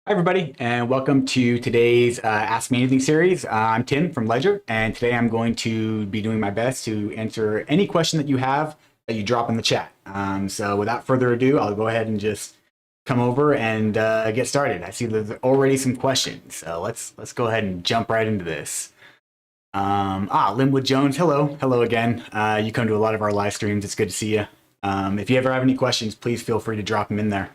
Hi, everybody, and welcome to today's Ask Me Anything series. I'm Tim from Ledger, and today I'm going to be doing my best to answer any question that you have that you drop in the chat. So without further ado, I'll go ahead and just come over and get started. I see there's already some questions, so let's go ahead and jump right into this. Linwood Jones, hello again. You come to a lot of our live streams. It's good to see you. If you ever have any questions, please feel free to drop them in there.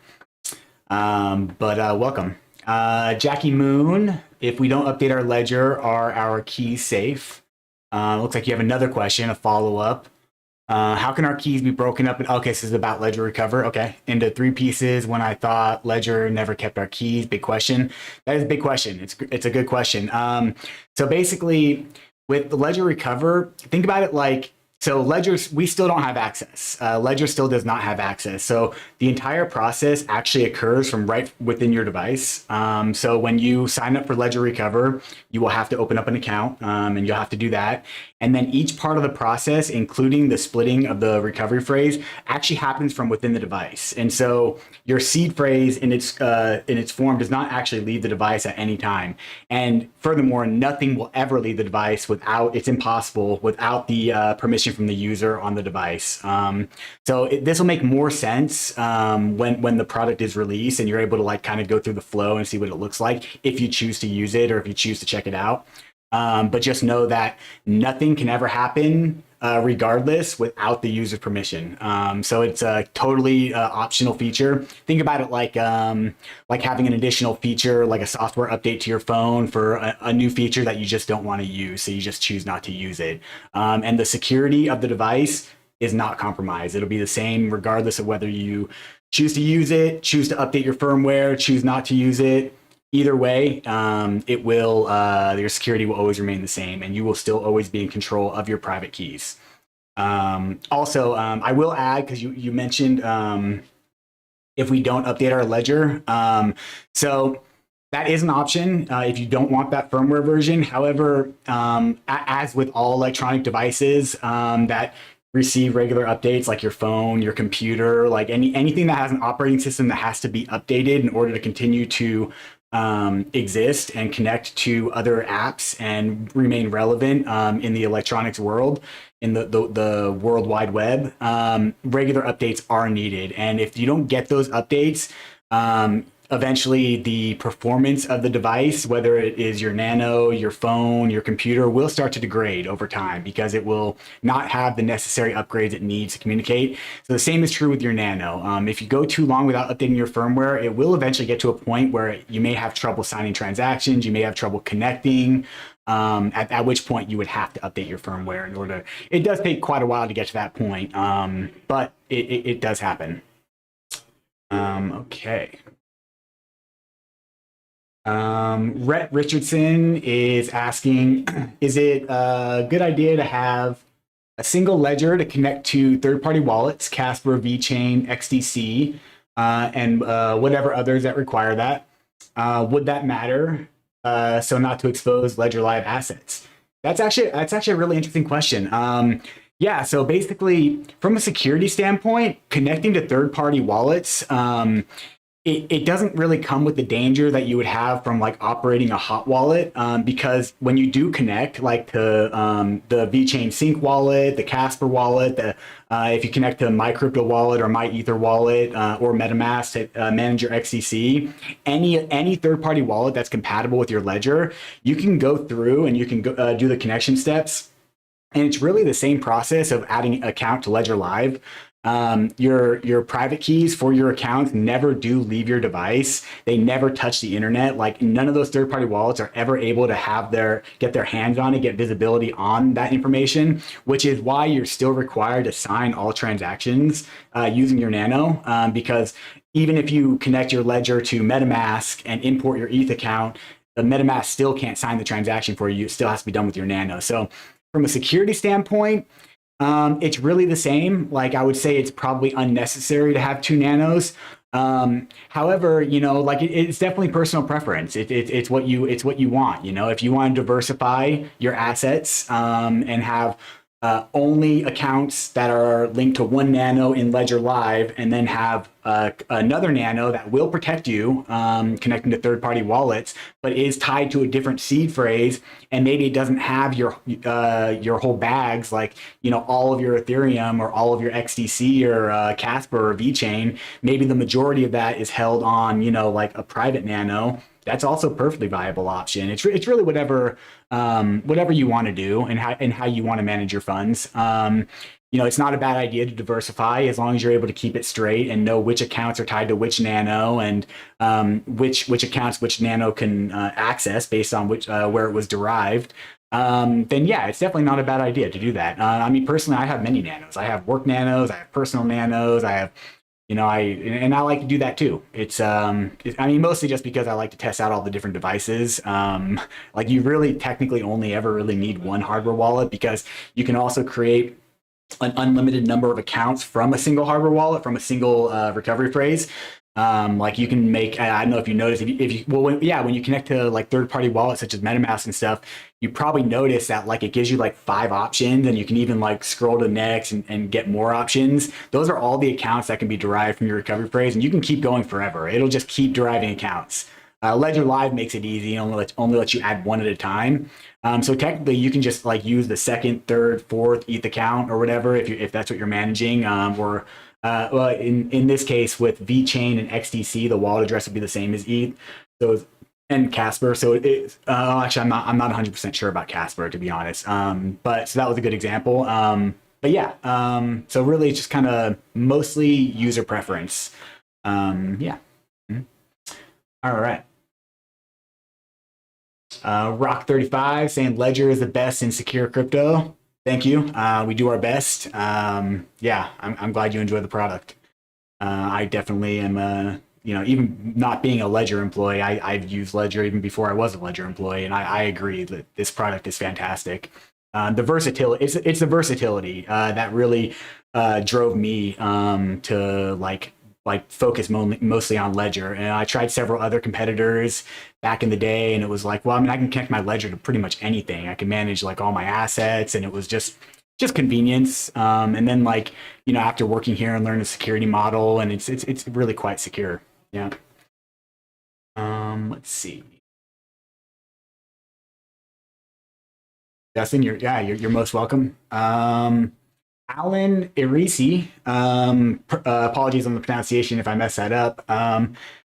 Welcome. Jackie Moon, if we don't update our ledger, are our keys safe? Looks like you have another question, a follow-up. How can our keys be broken up? Okay, this is about Ledger Recover. Okay, into three pieces when I thought Ledger never kept our keys. Big question. That is a big question. It's a good question. So basically, with the Ledger Recover, think about it like, so Ledger, we still don't have access. Ledger still does not have access. So the entire process actually occurs from right within your device. So when you sign up for Ledger Recover, you will have to open up an account and you'll have to do that. And then each part of the process, including the splitting of the recovery phrase, actually happens from within the device. And so your seed phrase in its form does not actually leave the device at any time. And furthermore, nothing will ever leave the device it's impossible without the permission from the user on the device. This will make more sense when the product is released and you're able to kind of go through the flow and see what it looks like if you choose to use it or if you choose to check it out. But just know that nothing can ever happen regardless without the user's permission. So it's a totally optional feature. Think about it like having an additional feature, like a software update to your phone for a new feature that you just don't want to use. So you just choose not to use it. And the security of the device is not compromised. It'll be the same regardless of whether you choose to use it, choose to update your firmware, choose not to use it. Either way, your security will always remain the same and you will still always be in control of your private keys. I will add, because you mentioned if we don't update our ledger. So that is an option if you don't want that firmware version. However, as with all electronic devices that receive regular updates, like your phone, your computer, like anything that has an operating system that has to be updated in order to continue to exist and connect to other apps and remain relevant in the electronics world, in the World Wide Web, regular updates are needed. And if you don't get those updates, eventually the performance of the device, whether it is your Nano, your phone, your computer, will start to degrade over time because it will not have the necessary upgrades it needs to communicate. So the same is true with your Nano. If you go too long without updating your firmware, it will eventually get to a point where you may have trouble signing transactions, you may have trouble connecting, at which point you would have to update your firmware in order. It does take quite a while to get to that point, but it does happen. Okay. Rhett Richardson is asking, is it a good idea to have a single ledger to connect to third-party wallets, Casper, VeChain, XDC, and whatever others that require that? Would that matter so not to expose Ledger Live assets? That's actually a really interesting question. Yeah, so basically, from a security standpoint, connecting to third-party wallets, it doesn't really come with the danger that you would have from operating a hot wallet, because when you do connect to the VeChain Sync wallet, the Casper wallet, if you connect to MyCrypto wallet or MyEther wallet or MetaMask to manage your XDC, any third-party wallet that's compatible with your ledger, you can go through and you can go, do the connection steps. And it's really the same process of adding an account to Ledger Live. Your private keys for your accounts never do leave your device. They never touch the internet. None of those third-party wallets are ever able to get their hands on it, get visibility on that information, which is why you're still required to sign all transactions using your Nano, because even if you connect your ledger to MetaMask and import your ETH account, the MetaMask still can't sign the transaction for you. It still has to be done with your Nano. So from a security standpoint, it's really the same. I would say it's probably unnecessary to have two Nanos. However, it's definitely personal preference. It's what you want. If you want to diversify your assets and have only accounts that are linked to one nano in Ledger Live, and then have another nano that will protect you, connecting to third-party wallets, but is tied to a different seed phrase, and maybe it doesn't have your whole bags, like all of your Ethereum or all of your XDC or Casper or VeChain. Maybe the majority of that is held on like a private nano. That's also a perfectly viable option. It's really whatever you want to do and how you want to manage your funds. It's not a bad idea to diversify as long as you're able to keep it straight and know which accounts are tied to which nano, and which accounts which nano can access based on which where it was derived. Then yeah, it's definitely not a bad idea to do that. I mean, personally, I have many nanos. I have work nanos. I have personal nanos. I have I like to do that too. I mean, mostly just because I like to test out all the different devices. Like you really technically only ever really need one hardware wallet, because you can also create an unlimited number of accounts from a single hardware wallet, from a single recovery phrase. Like you can make, I don't know if you notice, when you connect to like third-party wallets such as MetaMask and stuff, you probably notice that like it gives you like 5 options, and you can even like scroll to next and get more options. Those are all the accounts that can be derived from your recovery phrase, and you can keep going forever. It'll just keep deriving accounts. Ledger Live makes it easy and only lets you add one at a time. So technically, you can just like use the second, third, fourth ETH account or whatever if that's what you're managing. Well, in this case with VeChain and XDC, the wallet address would be the same as ETH. And Casper. So actually, I'm not 100% sure about Casper, to be honest. But so that was a good example. But yeah. So really, it's just kind of mostly user preference. Yeah. Mm-hmm. All right. Rock35 saying Ledger is the best in secure crypto. Thank you. We do our best. Yeah, I'm glad you enjoy the product. I definitely am, even not being a Ledger employee, I've used Ledger even before I was a Ledger employee, and I agree that this product is fantastic. The versatility, it's the versatility that really drove me to like focus mostly on Ledger. And I tried several other competitors back in the day, and it was like, well, I mean, I can connect my Ledger to pretty much anything. I can manage like all my assets, and it was just convenience. And then like, after working here and learn the security model, and it's really quite secure. Yeah. Let's see. Justin, you're most welcome. Alan Irisi, apologies on the pronunciation if I mess that up.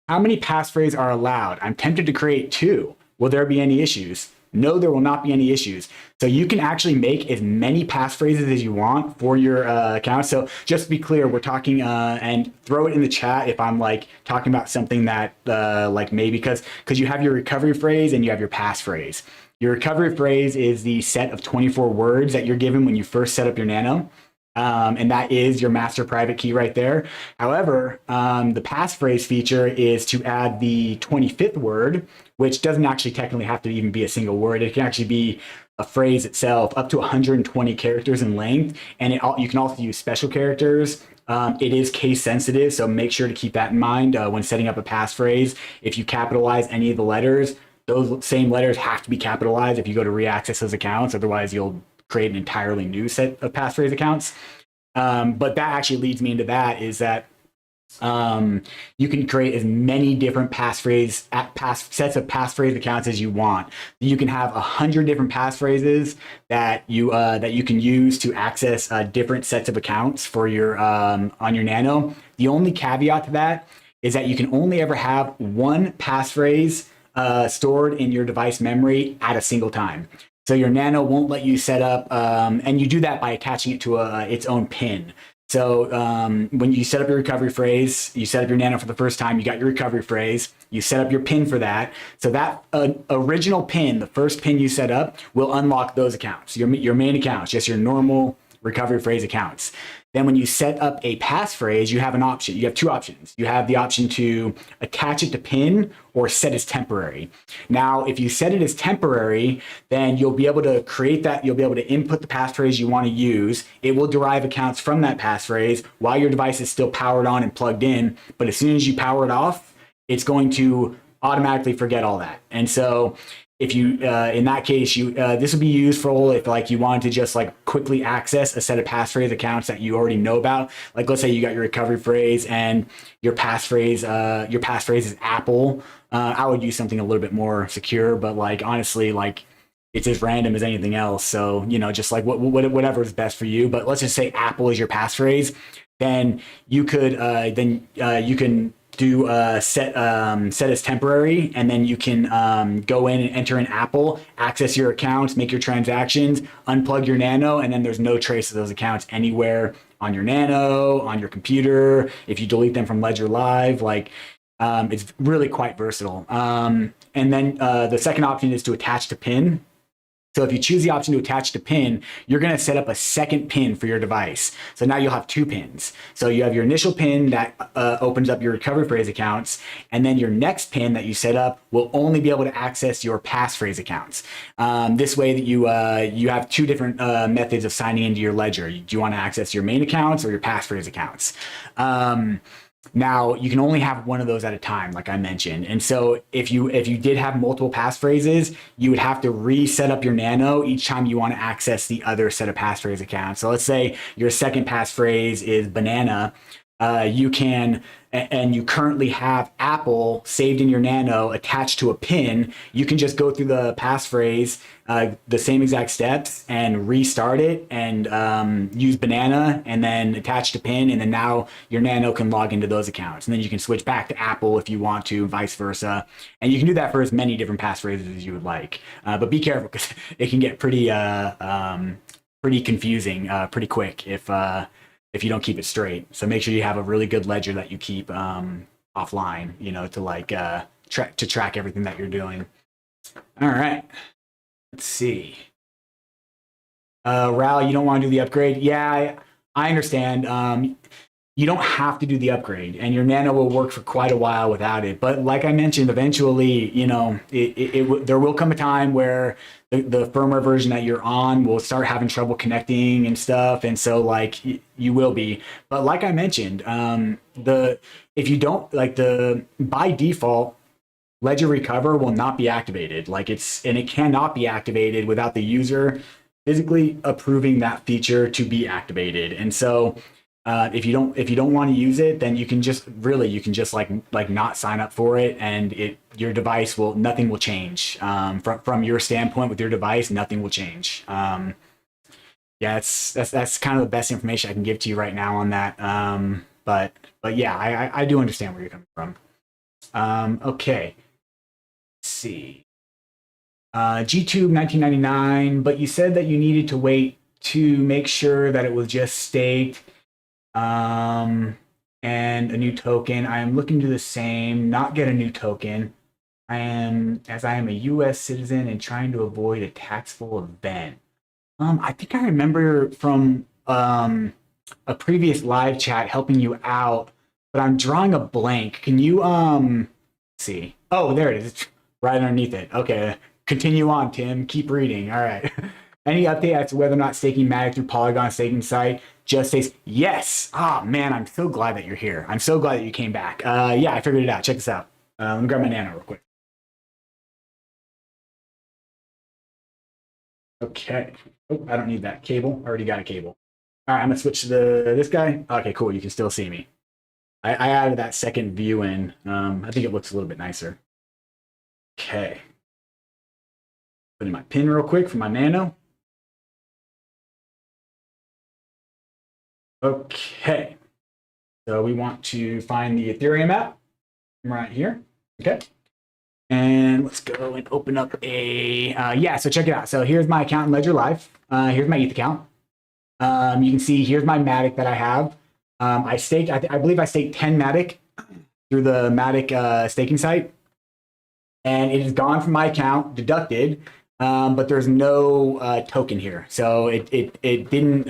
How many passphrases are allowed? I'm tempted to create 2. Will there be any issues? No, there will not be any issues. So you can actually make as many passphrases as you want for your account. So just to be clear, we're talking, and throw it in the chat if I'm like talking about something that like maybe because you have your recovery phrase and you have your passphrase. Your recovery phrase is the set of 24 words that you're given when you first set up your nano. And that is your master private key right there. However, the passphrase feature is to add the 25th word, which doesn't actually technically have to even be a single word. It can actually be a phrase itself, up to 120 characters in length. And you can also use special characters. It is case sensitive, so make sure to keep that in mind when setting up a passphrase. If you capitalize any of the letters, those same letters have to be capitalized if you go to reaccess those accounts. Otherwise, you'll create an entirely new set of passphrase accounts. But that actually leads me into that is that you can create as many different sets of passphrase accounts as you want. You can have 100 different passphrases that you can use to access different sets of accounts for your on your nano. The only caveat to that is that you can only ever have one passphrase stored in your device memory at a single time. So your nano won't let you set up, and you do that by attaching it to its own pin. So when you set up your recovery phrase, you set up your nano for the first time, you got your recovery phrase, you set up your pin for that. So that original pin, the first pin you set up, will unlock those accounts, your main accounts, just your normal recovery phrase accounts. Then when you set up a passphrase, you have an option. You have 2 options. You have the option to attach it to pin or set as temporary. Now, if you set it as temporary, then you'll be able to create that. You'll be able to input the passphrase you want to use. It will derive accounts from that passphrase while your device is still powered on and plugged in. But as soon as you power it off, it's going to automatically forget all that. And so if you in that case, you this would be useful if like you wanted to just like quickly access a set of passphrase accounts that you already know about. Like let's say you got your recovery phrase and your passphrase is Apple. I would use something a little bit more secure, but like honestly, like it's as random as anything else. So, you know, just like whatever is best for you. But let's just say Apple is your passphrase, then you could you can do set as temporary, and then you can go in and enter in Apple, access your accounts, make your transactions, unplug your Nano, and then there's no trace of those accounts anywhere on your Nano, on your computer. If you delete them from Ledger Live, like it's really quite versatile. And then the second option is to attach to PIN. So if you choose the option to attach to PIN, you're going to set up a second PIN for your device. So now you'll have two PINs. So you have your initial PIN that opens up your recovery phrase accounts, and then your next PIN that you set up will only be able to access your passphrase accounts. This way that you have two different methods of signing into your ledger. Do you want to access your main accounts or your passphrase accounts? Now you can only have one of those at a time, like I mentioned. And so if you did have multiple passphrase, you would have to reset up your Nano each time you want to access the other set of passphrase accounts. So let's say your second passphrase is banana. You can, and you currently have Apple saved in your Nano attached to a PIN. You can just go through the passphrase, the same exact steps, and restart it, and use banana, and then attach to PIN, and then now your Nano can log into those accounts. And then you can switch back to Apple if you want to, vice versa. And you can do that for as many different passphrases as you would like. But be careful, because it can get pretty confusing pretty quick if you don't keep it straight. So make sure you have a really good ledger that you keep offline, you know, to like track everything that you're doing. All right, let's see. Ral, you don't want to do the upgrade? Yeah, I understand. You don't have to do the upgrade, and your Nano will work for quite a while without it. But like I mentioned, eventually, you know, there will come a time where the firmware version that you're on will start having trouble connecting and stuff, and so like you will be. But like I mentioned, if you don't like by default, Ledger Recover will not be activated. And it cannot be activated without the user physically approving that feature to be activated. And so if you don't want to use it, then you can just like not sign up for it, and your device nothing will change. From your standpoint with your device, nothing will change. Yeah, that's kind of the best information I can give to you right now on that. But yeah, I do understand where you're coming from. Okay, let's see. GTube 1999, but you said that you needed to wait to make sure that it was just staked. And a new token. I am looking to do the same, not get a new token. As I am a US citizen and trying to avoid a taxable event. I think I remember from a previous live chat helping you out, but I'm drawing a blank. Can you see? Oh, there it is. It's right underneath it. Okay. Continue on, Tim. Keep reading. All right. Any update as to whether or not staking Matic through Polygon staking site just says yes. Oh man, I'm so glad that you're here. I'm so glad that you came back. Yeah, I figured it out. Check this out. Let me grab my Nano real quick. Okay. Oh, I don't need that cable. I already got a cable. All right, I'm gonna switch to this guy. Okay, cool. You can still see me. I added that second view in. I think it looks a little bit nicer. Okay. Put in my pin real quick for my Nano. Okay, so we want to find the Ethereum app right here. Okay, and let's go and open up yeah, so check it out. So here's my account in Ledger Live. Here's my ETH account. You can see here's my Matic that I have. I staked, I believe I staked 10 Matic through the Matic staking site, and it has gone from my account, deducted. But there's no token here, so it didn't.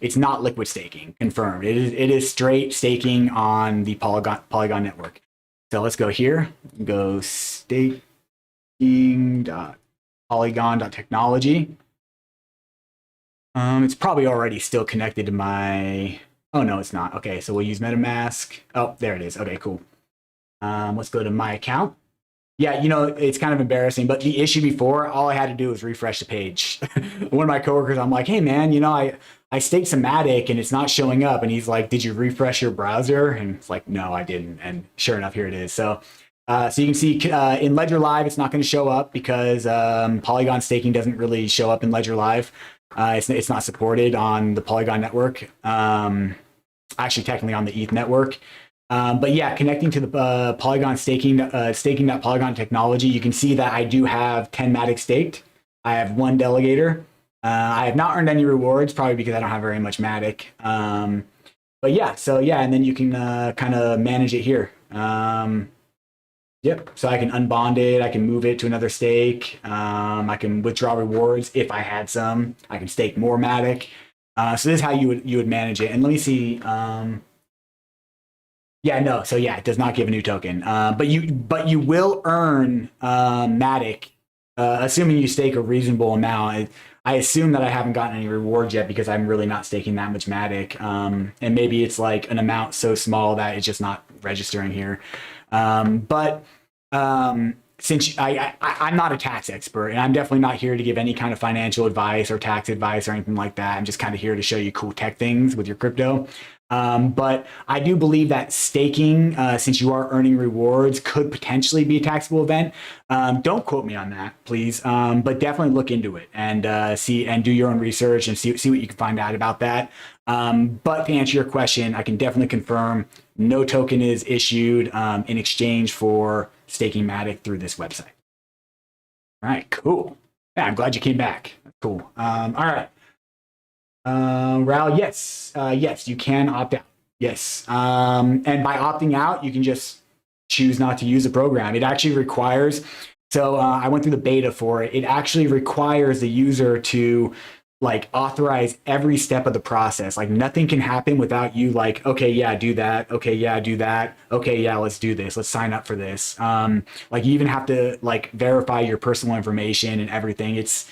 It's not liquid staking. Confirmed. It is straight staking on the Polygon network. So let's go here. Go staking.polygon.technology. It's probably already still connected to my. Oh no, it's not. Okay, so we'll use MetaMask. Oh, there it is. Okay, cool. Let's go to my account. Yeah, it's kind of embarrassing, but the issue before, all I had to do was refresh the page. One of my coworkers, I'm like, hey man, I staked some Matic and it's not showing up. And he's like, did you refresh your browser? And it's like, no, I didn't. And sure enough, here it is. So you can see in Ledger Live, it's not going to show up because Polygon staking doesn't really show up in Ledger Live. It's not supported on the Polygon network. Actually, technically on the ETH network. But yeah, connecting to the Polygon staking.polygon technology, you can see that I do have 10 Matic staked. I have one delegator. I have not earned any rewards, probably because I don't have very much Matic. But yeah, so yeah, and then you can kind of manage it here. Yep, so I can unbond it, I can move it to another stake, I can withdraw rewards if I had some, I can stake more Matic. So this is how you would manage it. And let me see. Yeah, no. So yeah, it does not give a new token. But you will earn Matic, assuming you stake a reasonable amount. I assume that I haven't gotten any rewards yet because I'm really not staking that much Matic. And maybe it's like an amount so small that it's just not registering here. But since I'm not a tax expert, and I'm definitely not here to give any kind of financial advice or tax advice or anything like that. I'm just kind of here to show you cool tech things with your crypto. But I do believe that staking, since you are earning rewards, could potentially be a taxable event. Don't quote me on that, please. But definitely look into it and see and do your own research and see what you can find out about that. But to answer your question, I can definitely confirm no token is issued in exchange for staking Matic through this website. All right, cool. Yeah, I'm glad you came back. Cool. All right. Raul, yes, you can opt out. Yes. And by opting out, you can just choose not to use the program. It actually requires, so I went through the beta for it. It actually requires the user to like authorize every step of the process. Like nothing can happen without you like, okay, yeah, do that. Okay, yeah, do that. Okay, yeah, let's do this. Let's sign up for this. Like you even have to like verify your personal information and everything. It's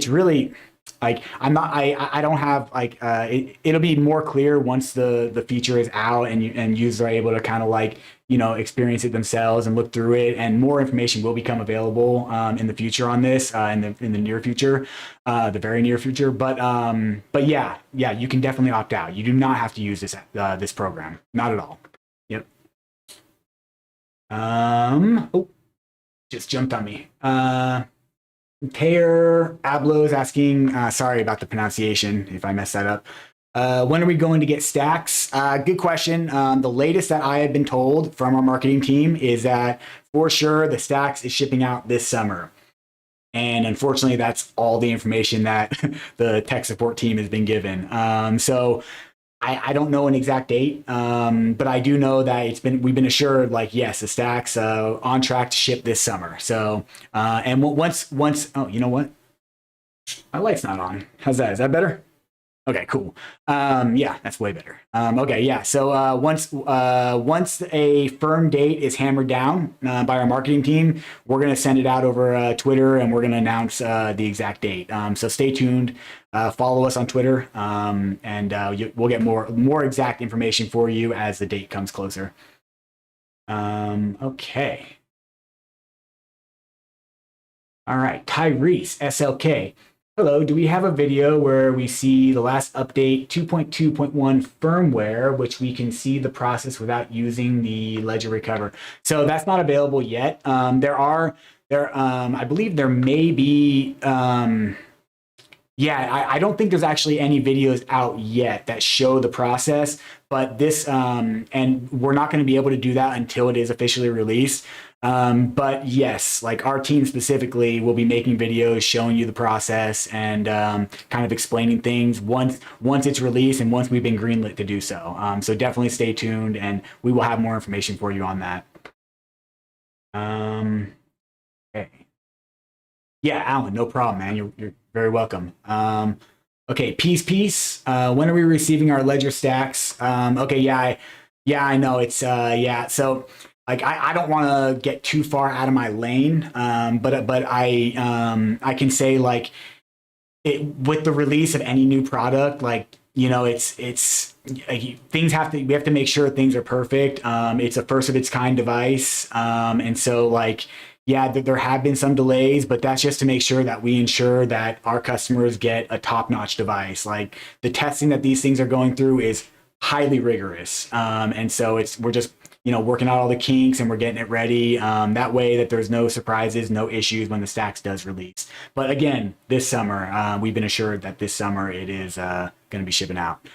really like I don't have like it'll be more clear once the feature is out and users are able to kind of like experience it themselves and look through it, and more information will become available in the future on this in the near future, the very near future. But yeah, you can definitely opt out. You do not have to use this program, not at all. Yep. Oh, just jumped on me. Payer Ablo is asking, sorry about the pronunciation if I messed that up. When are we going to get stacks? Good question. The latest that I have been told from our marketing team is that for sure the stacks is shipping out this summer. And unfortunately, that's all the information that the tech support team has been given. So I don't know an exact date, but I do know that we've been assured like, yes, the stacks on track to ship this summer. So and once oh, you know what? My light's not on. How's that? Is that better? Okay, cool. Yeah, that's way better. Okay, yeah. So once a firm date is hammered down by our marketing team, we're gonna send it out over Twitter, and we're gonna announce the exact date. So stay tuned. Follow us on Twitter, and we'll get more exact information for you as the date comes closer. Okay. All right, Tyrese SLK. Hello, do we have a video where we see the last update 2.2.1 firmware, which we can see the process without using the Ledger Recover? So that's not available yet. I believe there may be, I don't think there's actually any videos out yet that show the process, but this, and we're not going to be able to do that until it is officially released. But yes, like our team specifically will be making videos showing you the process and kind of explaining things once it's released and once we've been greenlit to do so. So definitely stay tuned, and we will have more information for you on that. Okay. Yeah, Alan, no problem, man. You're very welcome. Okay, peace. When are we receiving our Ledger stacks? Okay, I know it's yeah. So like I don't want to get too far out of my lane, but I can say like with the release of any new product, like it's like, we have to make sure things are perfect. It's a first of its kind device, and so like yeah, there have been some delays, but that's just to make sure that we ensure that our customers get a top-notch device. Like the testing that these things are going through is highly rigorous, and so we're just working out all the kinks and we're getting it ready. That way that there's no surprises, no issues when the Stax does release. But again, this summer, we've been assured that this summer it is going to be shipping out.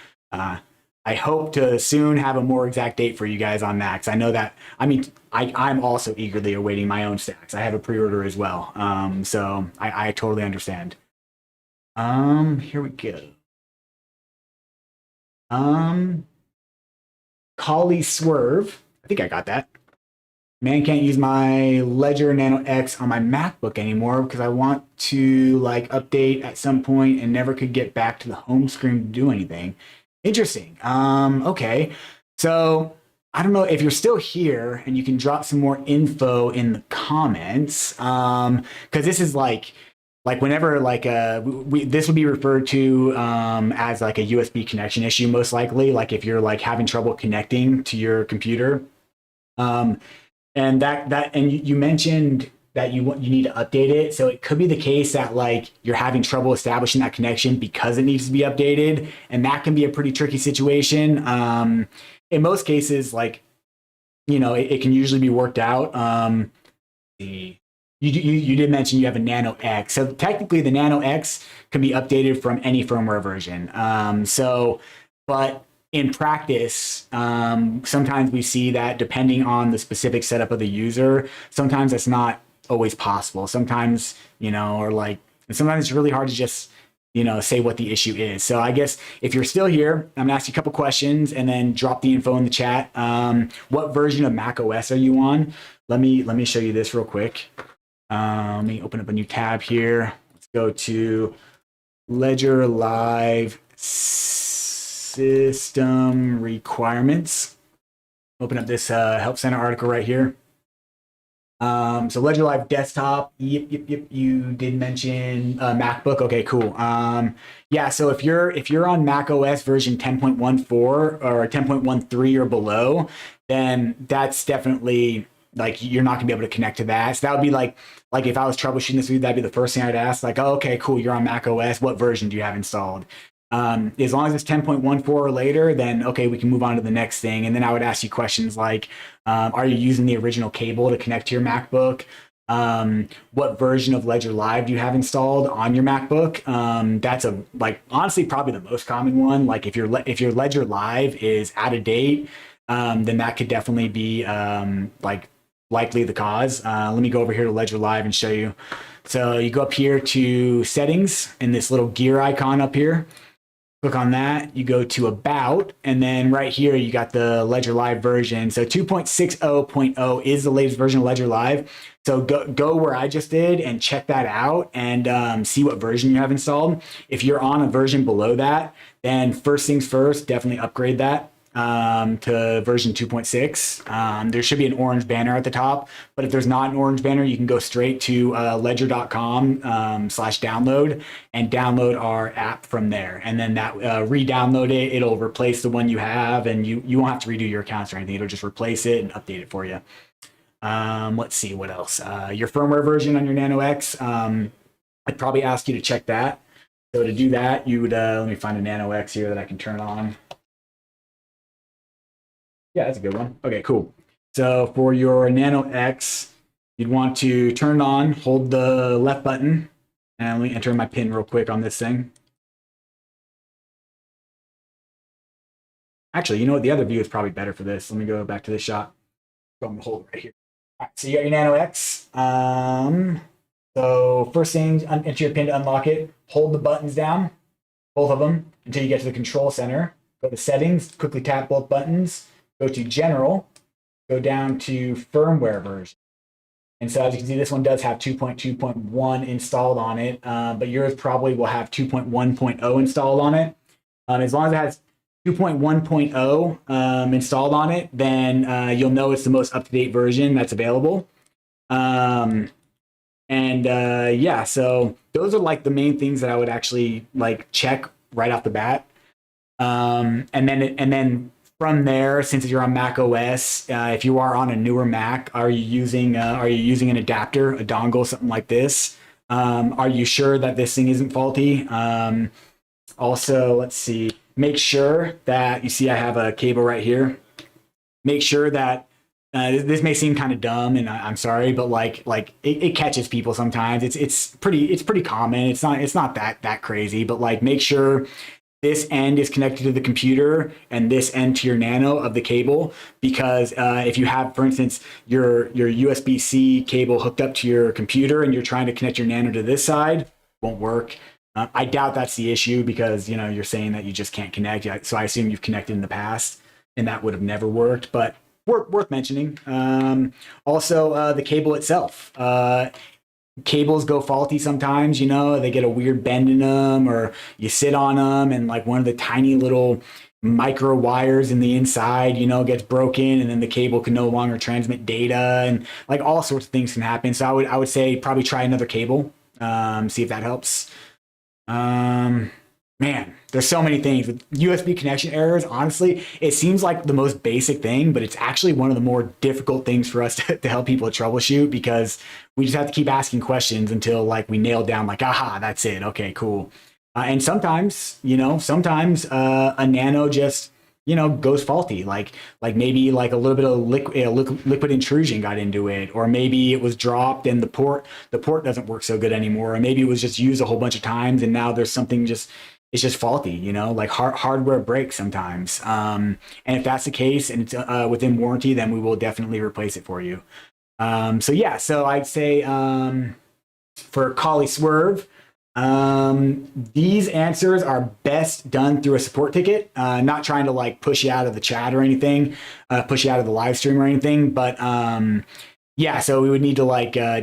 I hope to soon have a more exact date for you guys on that. 'Cause I know that, I mean, I'm also eagerly awaiting my own Stax. I have a pre-order as well. So I totally understand. Here we go. Collie Swerve. I think I got that. Man, can't use my Ledger Nano X on my MacBook anymore because I want to like update at some point and never could get back to the home screen to do anything. Interesting. Okay. So I don't know if you're still here and you can drop some more info in the comments. Because this is like whenever this would be referred to as like a USB connection issue, most likely. Like if you're like having trouble connecting to your computer. And you mentioned that you need to update it. So it could be the case that like you're having trouble establishing that connection because it needs to be updated. And that can be a pretty tricky situation. In most cases, like, it can usually be worked out. You did mention you have a Nano X. So technically the Nano X can be updated from any firmware version. But in practice, sometimes we see that depending on the specific setup of the user, sometimes that's not always possible. Sometimes, sometimes it's really hard to just, say what the issue is. So I guess if you're still here, I'm gonna ask you a couple questions and then drop the info in the chat. What version of Mac OS are you on? Let me show you this real quick. Let me open up a new tab here. Let's go to Ledger Live System Requirements. Open up this Help Center article right here. So Ledger Live Desktop. Yep. You did mention MacBook. Okay, cool. Yeah. So if you're on Mac OS version 10.14 or 10.13 or below, then that's definitely like you're not gonna be able to connect to that. So that would be like if I was troubleshooting this, that'd be the first thing I'd ask. Like, oh, okay, cool. You're on Mac OS. What version do you have installed? As long as it's 10.14 or later, then okay, we can move on to the next thing. And then I would ask you questions like, are you using the original cable to connect to your MacBook? What version of Ledger Live do you have installed on your MacBook? That's honestly probably the most common one. Like if your Ledger Live is out of date, then that could definitely be likely the cause. Let me go over here to Ledger Live and show you. So you go up here to settings and this little gear icon up here. Click on that, you go to About, and then right here you got the Ledger Live version. So 2.60.0 is the latest version of Ledger Live. So go where I just did and check that out and see what version you have installed. If you're on a version below that, then first things first, definitely upgrade that to version 2.6. There should be an orange banner at the top, but if there's not an orange banner, you can go straight to ledger.com/download and download our app from there. And then that re-download it, it'll replace the one you have, and you won't have to redo your accounts or anything. It'll just replace it and update it for you. Let's see what else. Your firmware version on your Nano X, I'd probably ask you to check that. So to do that, you would, let me find a Nano X here that I can turn on. Yeah, that's a good one. Okay, cool. So for your Nano X, you'd want to turn it on, hold the left button, and let me enter my PIN real quick on this thing. Actually, you know what? The other view is probably better for this. Let me go back to this shot. I'm going to hold it right here. All right, so you got your Nano X. So first thing, enter your PIN to unlock it. Hold the buttons down, both of them, until you get to the control center. Go to settings, quickly tap both buttons. Go to general, go down to firmware version. And so as you can see, this one does have 2.2.1 installed on it, but yours probably will have 2.1.0 installed on it. As long as it has 2.1.0 installed on it, then you'll know it's the most up-to-date version that's available. Yeah, so those are like the main things that I would actually like check right off the bat. And then from there, since you're on Mac OS, if you are on a newer Mac, are you using an adapter, a dongle, something like this? Are you sure that this thing isn't faulty? Also, let's see. Make sure that you see I have a cable right here. Make sure that this may seem kind of dumb, and I'm sorry, but it catches people sometimes. It's pretty common. It's not that crazy, but like make sure this end is connected to the computer and this end to your nano of the cable, because if you have, for instance, your USB-C cable hooked up to your computer and you're trying to connect your nano to this side, won't work. I doubt that's the issue, because you're saying that you just can't connect. So I assume you've connected in the past, and that would have never worked. But worth mentioning. Also, the cable itself. Cables go faulty sometimes. They get a weird bend in them, or you sit on them, and like one of the tiny little micro wires in the inside, gets broken, and then the cable can no longer transmit data, and like all sorts of things can happen. So I would say probably try another cable. See if that helps. Man, there's so many things with USB connection errors. Honestly, it seems like the most basic thing, but it's actually one of the more difficult things for us to help people troubleshoot, because we just have to keep asking questions until like we nail down like, aha, that's it. Okay, cool. And sometimes, a nano just, goes faulty. Like maybe like a little bit of liquid intrusion got into it, or maybe it was dropped and the port doesn't work so good anymore, or maybe it was just used a whole bunch of times and now there's something it's just faulty, like hardware breaks sometimes. And if that's the case and it's within warranty, then we will definitely replace it for you. So I'd say for Kali Swerve, these answers are best done through a support ticket, not trying to like push you out of the chat or anything, push you out of the live stream or anything. But so we would need to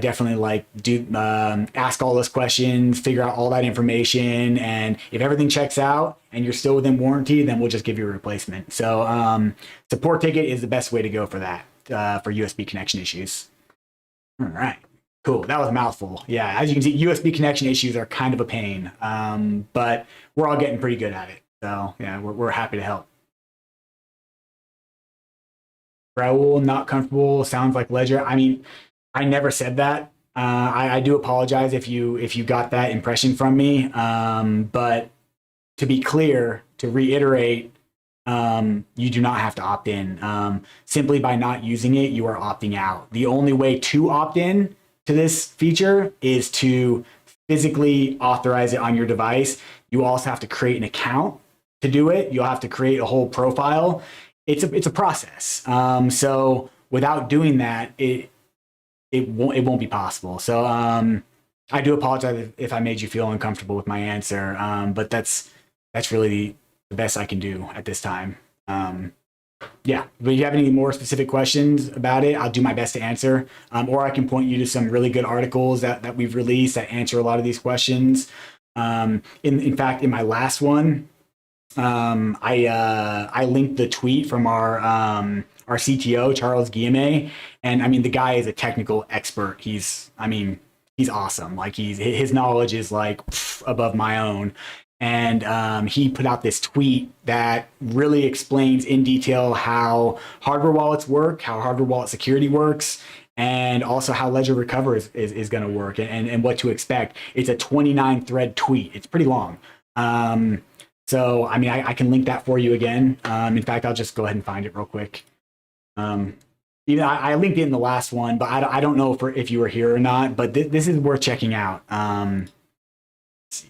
definitely do ask all those questions, figure out all that information, and if everything checks out and you're still within warranty, then we'll just give you a replacement. So support ticket is the best way to go for that, for USB connection issues. All right. Cool. That was a mouthful. Yeah, as you can see, USB connection issues are kind of a pain, but we're all getting pretty good at it. So yeah, we're happy to help. Raul, not comfortable. Sounds like Ledger. I mean, I never said that. I do apologize if you got that impression from me. But to be clear, to reiterate, you do not have to opt in. Simply by not using it, you are opting out. The only way to opt in to this feature is to physically authorize it on your device. You also have to create an account to do it. You'll have to create a whole profile. It's a process. So without doing that, it won't be possible. So I do apologize if I made you feel uncomfortable with my answer, but that's really the best I can do at this time. But if you have any more specific questions about it, I'll do my best to answer. Or I can point you to some really good articles that we've released that answer a lot of these questions. In fact, in my last one, I linked the tweet from our CTO, Charles Guillemet. And I mean, the guy is a technical expert. He's awesome. Like his knowledge is like above my own. And he put out this tweet that really explains in detail how hardware wallets work, how hardware wallet security works, and also how Ledger Recover is going to work, and what to expect. It's a 29 thread tweet. It's pretty long. So, I mean, I can link that for you again. In fact, I'll just go ahead and find it real quick. I linked it in the last one, but I don't know if you were here or not, but this is worth checking out. Let's see.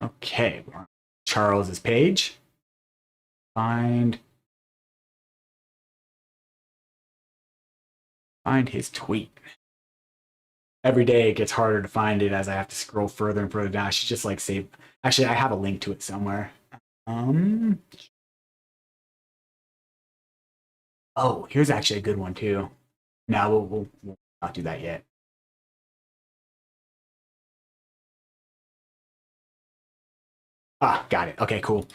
Okay, we're on Charles's page. Find his tweet. Every day it gets harder to find it as I have to scroll further and further down. I should just like save. Actually, I have a link to it somewhere. Oh, here's actually a good one too. No, we'll not do that yet. Got it. Okay, cool.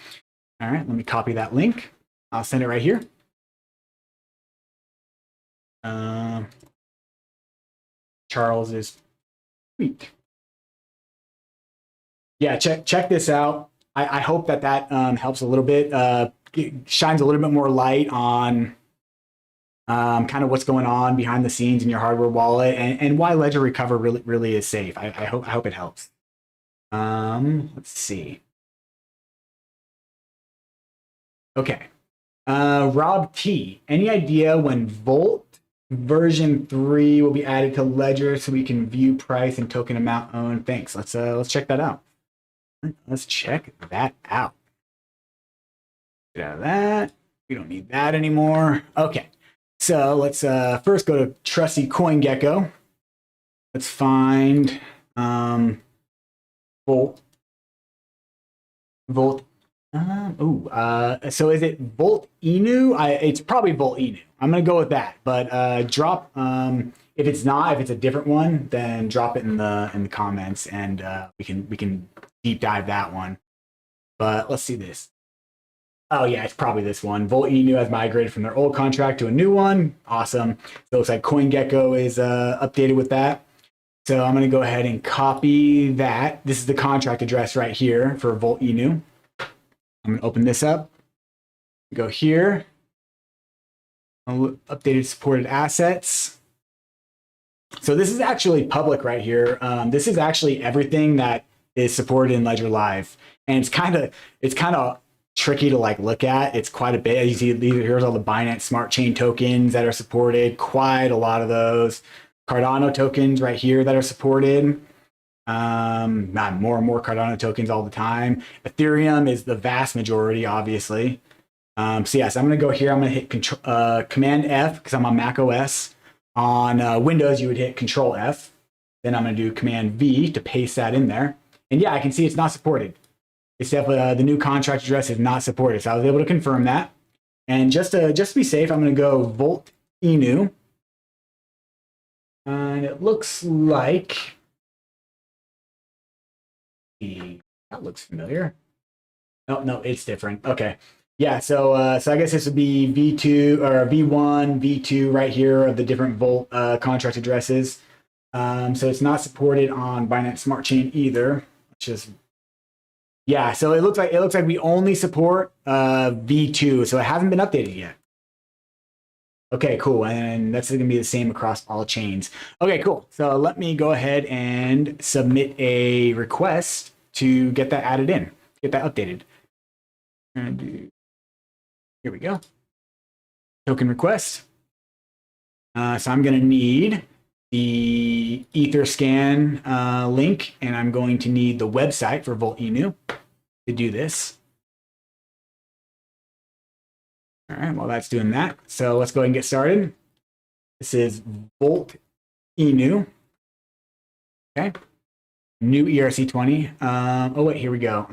All right, let me copy that link. I'll send it right here. Charles's tweet. Yeah, check this out. I hope that helps a little bit, shines a little bit more light on kind of what's going on behind the scenes in your hardware wallet, and why Ledger Recover really is safe. I hope it helps. Let's see. Okay. Rob T, any idea when Volt version 3 will be added to Ledger so we can view price and token amount owned? Thanks. Let's check that out. Let's check that out. Get out of that. We don't need that anymore. Okay. So let's first go to trusty CoinGecko. Let's find Volt. So is it Volt Inu? It's probably Volt Inu. I'm gonna go with that. But drop if it's not, if it's a different one, then drop it in the comments, and we can deep dive that one. But let's see this. Oh yeah, it's probably this one. Volt Inu has migrated from their old contract to a new one. Awesome. So it looks like CoinGecko is updated with that. So I'm gonna go ahead and copy that. This is the contract address right here for Volt Inu. I'm going to open this up, go here, updated supported assets. So this is actually public right here. This is actually everything that is supported in Ledger Live. And it's kind of tricky to like look at. It's quite a bit. You see, here's all the Binance Smart Chain tokens that are supported, quite a lot of those. Cardano tokens right here that are supported. Not more and more Cardano tokens all the time. Ethereum is the vast majority, obviously. So yes, I'm going to go here. I'm going to hit Command F because I'm on Mac OS. On Windows, you would hit Control F. Then I'm going to do Command V to paste that in there. And yeah, I can see it's not supported. It's definitely the new contract address is not supported. So I was able to confirm that. And just to be safe, I'm going to go Volt Inu. And it looks like that looks familiar. Oh, no, it's different. Okay. Yeah, so I guess this would be V2 or V1, V2 right here of the different Volt contract addresses. So it's not supported on Binance Smart Chain either, which is yeah, so it looks like we only support V2, so it hasn't been updated yet. Okay, cool. And that's going to be the same across all chains. Okay, cool. So let me go ahead and submit a request to get that added in, get that updated. And here we go. Token request. So I'm going to need the Etherscan link, and I'm going to need the website for Volt Inu to do this. All right, well, that's doing that. So let's go ahead and get started. This is Volt Inu. Okay. New ERC20. Oh, wait, here we go.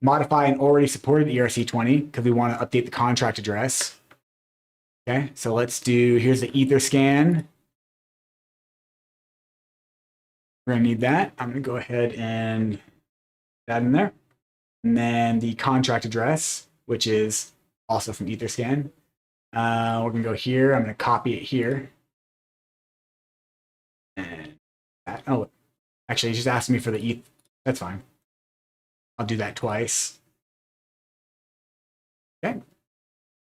Modify an already supported ERC20 because we want to update the contract address. Okay, so let's do, here's the Etherscan. We're going to need that. I'm going to go ahead and put that in there. And then the contract address, which is also from Etherscan. We're going to go here. I'm going to copy it here. And that, oh, actually, he's just asking me for the ETH. That's fine. I'll do that twice. Okay.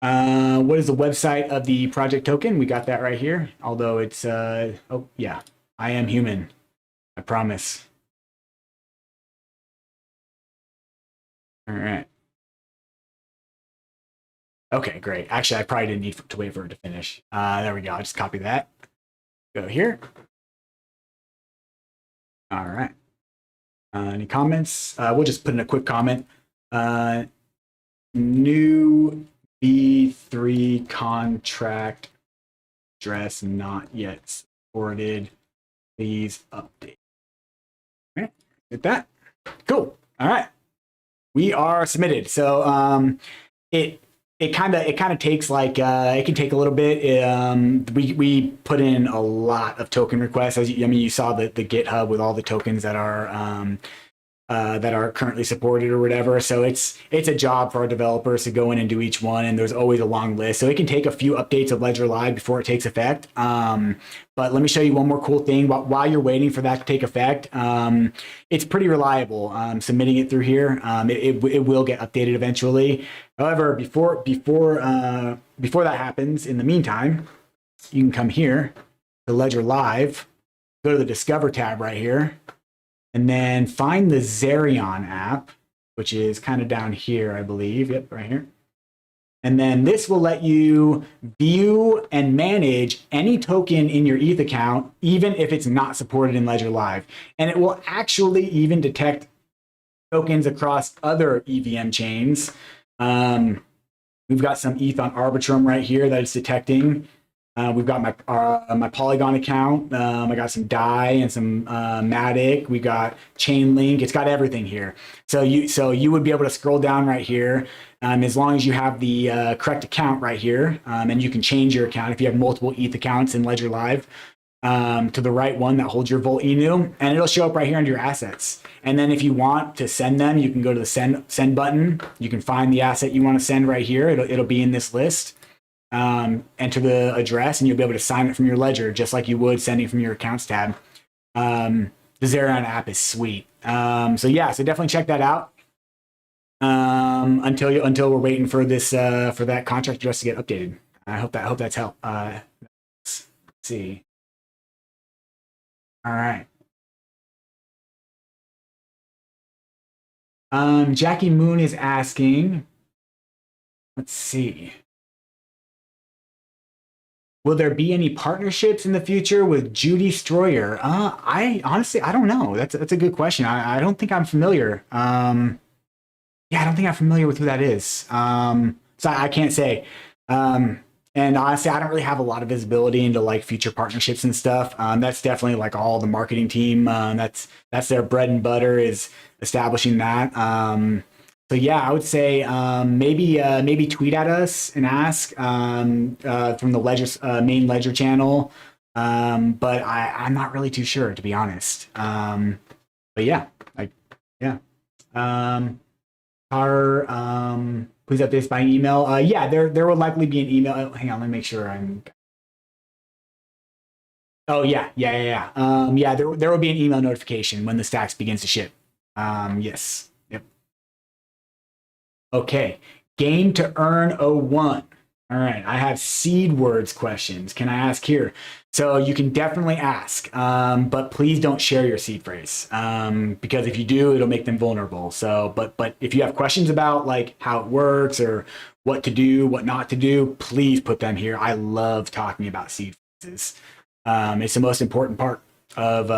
What is the website of the project token? We got that right here. Although it's, oh, yeah, I am human. I promise. All right. Okay, great. Actually, I probably didn't need to wait for it to finish. There we go. I'll just copy that. Go here. All right. Any comments? We'll just put in a quick comment. New B3 contract address not yet supported. Please update. All right, get that. Cool. All right. We are submitted. So it kind of takes like it can take a little bit. We put in a lot of token requests. You saw the GitHub with all the tokens that are that are currently supported or whatever. So it's a job for our developers to go in and do each one, and there's always a long list. So it can take a few updates of Ledger Live before it takes effect. But let me show you one more cool thing while you're waiting for that to take effect. It's pretty reliable. Submitting it through here, it will get updated eventually. However, before that happens, in the meantime, you can come here to Ledger Live, go to the Discover tab right here, and then find the Zerion app, which is kind of down here, I believe. Yep, right here. And then this will let you view and manage any token in your ETH account, even if it's not supported in Ledger Live. And it will actually even detect tokens across other EVM chains. We've got some ETH on Arbitrum right here that it's detecting. We've got my Polygon account. I got some DAI and some Matic. We got Chainlink. It's got everything here. So you would be able to scroll down right here, as long as you have the correct account right here, and you can change your account if you have multiple ETH accounts in Ledger Live to the right one that holds your Volt Inu, and it'll show up right here under your assets. And then if you want to send them, you can go to the send button. You can find the asset you want to send right here. It'll be in this list. Enter the address and you'll be able to sign it from your ledger just like you would sending from your accounts tab. The Zerion app is sweet. So definitely check that out until we're waiting for this for that contract address to get updated. I hope that's help. Let's see. All right. Jackie Moon is asking, let's see. Will there be any partnerships in the future with Judy Stroyer? I honestly, I don't know. That's a good question. I don't think I'm familiar. I don't think I'm familiar with who that is. So I can't say. And honestly, I don't really have a lot of visibility into like future partnerships and stuff. That's definitely like all the marketing team. That's their bread and butter, is establishing that. So I would say maybe tweet at us and ask from the Ledger main Ledger channel, but I'm not really too sure, to be honest. Please update us by email. There will likely be an email. Oh, hang on, let me make sure I'm. Oh yeah. There will be an email notification when the stacks begins to ship. Yes. Okay, game to earn 01. All right, I have seed words questions. Can I ask here? So you can definitely ask, but please don't share your seed phrase because if you do, it'll make them vulnerable. So, but if you have questions about like how it works or what to do, what not to do, please put them here. I love talking about seed phrases. It's the most important part of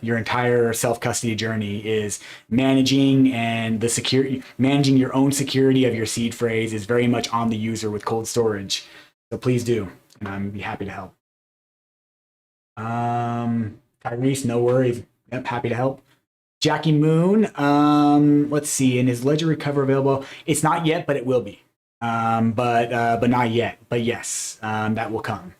your entire self-custody journey, is managing, and the security, managing your own security of your seed phrase is very much on the user with cold storage. So please do, and I'm be happy to help. Tyrese, no worries. Yep, happy to help. Jackie Moon, let's see, and is Ledger Recover available? It's not yet, but it will be. But not yet. But yes, that will come.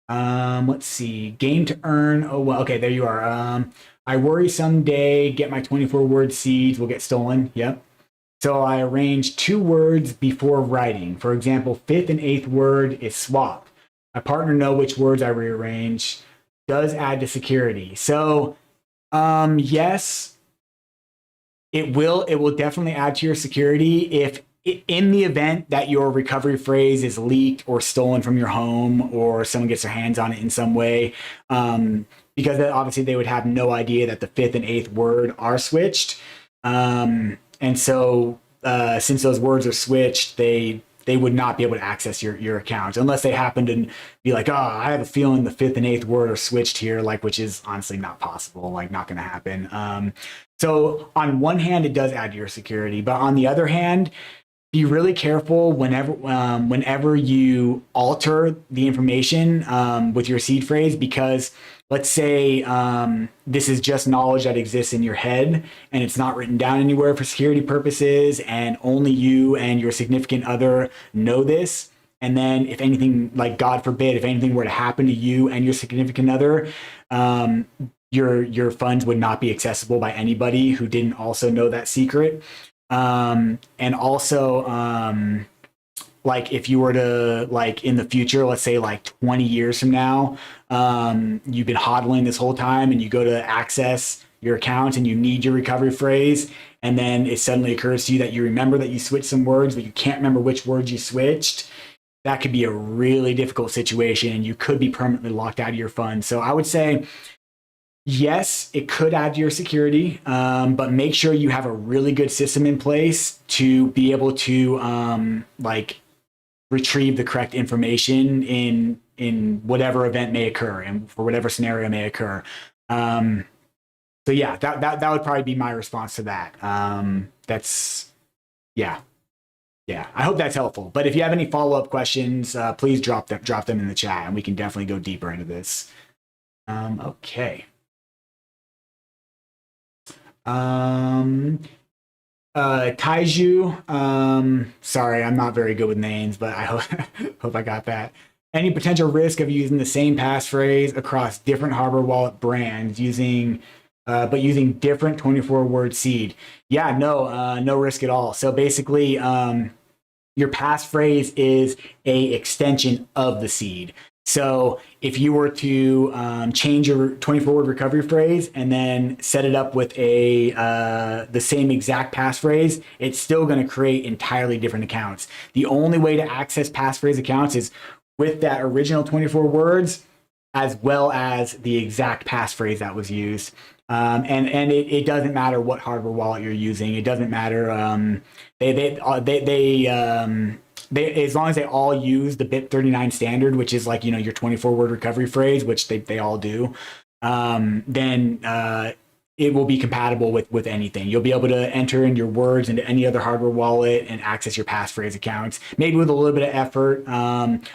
Let's see. Game to earn. Oh, well, okay, there you are. I worry someday get my 24-word seeds will get stolen. Yep. So I arrange 2 words before writing. For example, 5th and 8th word is swapped. My partner know which words I rearrange. Does add to security. So, yes, it will definitely add to your security if in the event that your recovery phrase is leaked or stolen from your home, or someone gets their hands on it in some way, because obviously they would have no idea that the 5th and 8th word are switched. And so since those words are switched, they would not be able to access your account unless they happen to be like, oh, I have a feeling the 5th and 8th word are switched here, like, which is honestly not possible, like not going to happen. So on one hand, it does add to your security, but on the other hand, be really careful whenever you alter the information with your seed phrase, because let's say this is just knowledge that exists in your head and it's not written down anywhere for security purposes, and only you and your significant other know this. And then if anything, like God forbid, if anything were to happen to you and your significant other, your funds would not be accessible by anybody who didn't also know that secret. And also, like if you were to like in the future, let's say like 20 years from now, you've been hodling this whole time and you go to access your account and you need your recovery phrase, and then it suddenly occurs to you that you remember that you switched some words, but you can't remember which words you switched. That could be a really difficult situation and you could be permanently locked out of your fund. So I would say yes, it could add to your security, but make sure you have a really good system in place to be able to like retrieve the correct information in whatever event may occur and for whatever scenario may occur. So yeah, that would probably be my response to that. That's yeah. Yeah, I hope that's helpful. But if you have any follow-up questions, please drop them in the chat, and we can definitely go deeper into this. Okay. Taiju, sorry, I'm not very good with names, but I hope I got that. Any potential risk of using the same passphrase across different Hardware Wallet brands but using different 24-word seed? Yeah, no risk at all. So basically, your passphrase is a extension of the seed. So if you were to change your 24-word recovery phrase and then set it up with the same exact passphrase, it's still going to create entirely different accounts. The only way to access passphrase accounts is with that original 24 words, as well as the exact passphrase that was used. And it doesn't matter what hardware wallet you're using. It doesn't matter. They as long as they all use the BIP39 standard, which is like your 24-word recovery phrase, which they all do, then it will be compatible with anything. You'll be able to enter in your words into any other hardware wallet and access your passphrase accounts, maybe with a little bit of effort,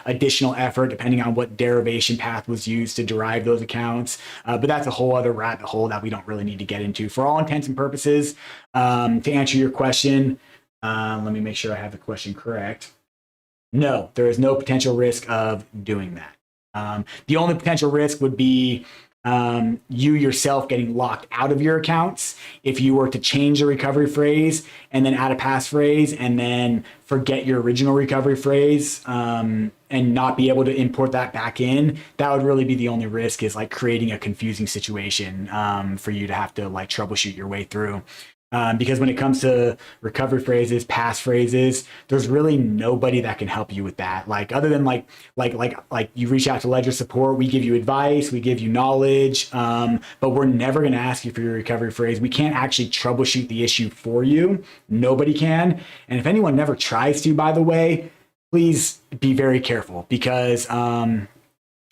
additional effort, depending on what derivation path was used to derive those accounts. But that's a whole other rabbit hole that we don't really need to get into. For all intents and purposes, to answer your question, let me make sure I have the question correct. No, there is no potential risk of doing that. The only potential risk would be you yourself getting locked out of your accounts if you were to change the recovery phrase and then add a passphrase and then forget your original recovery phrase and not be able to import that back in. That would really be the only risk, is like creating a confusing situation for you to have to like troubleshoot your way through. Because when it comes to recovery phrases, passphrases, there's really nobody that can help you with that. Like other than like you reach out to Ledger support, we give you advice, we give you knowledge, but we're never going to ask you for your recovery phrase. We can't actually troubleshoot the issue for you. Nobody can. And if anyone never tries to, by the way, please be very careful, because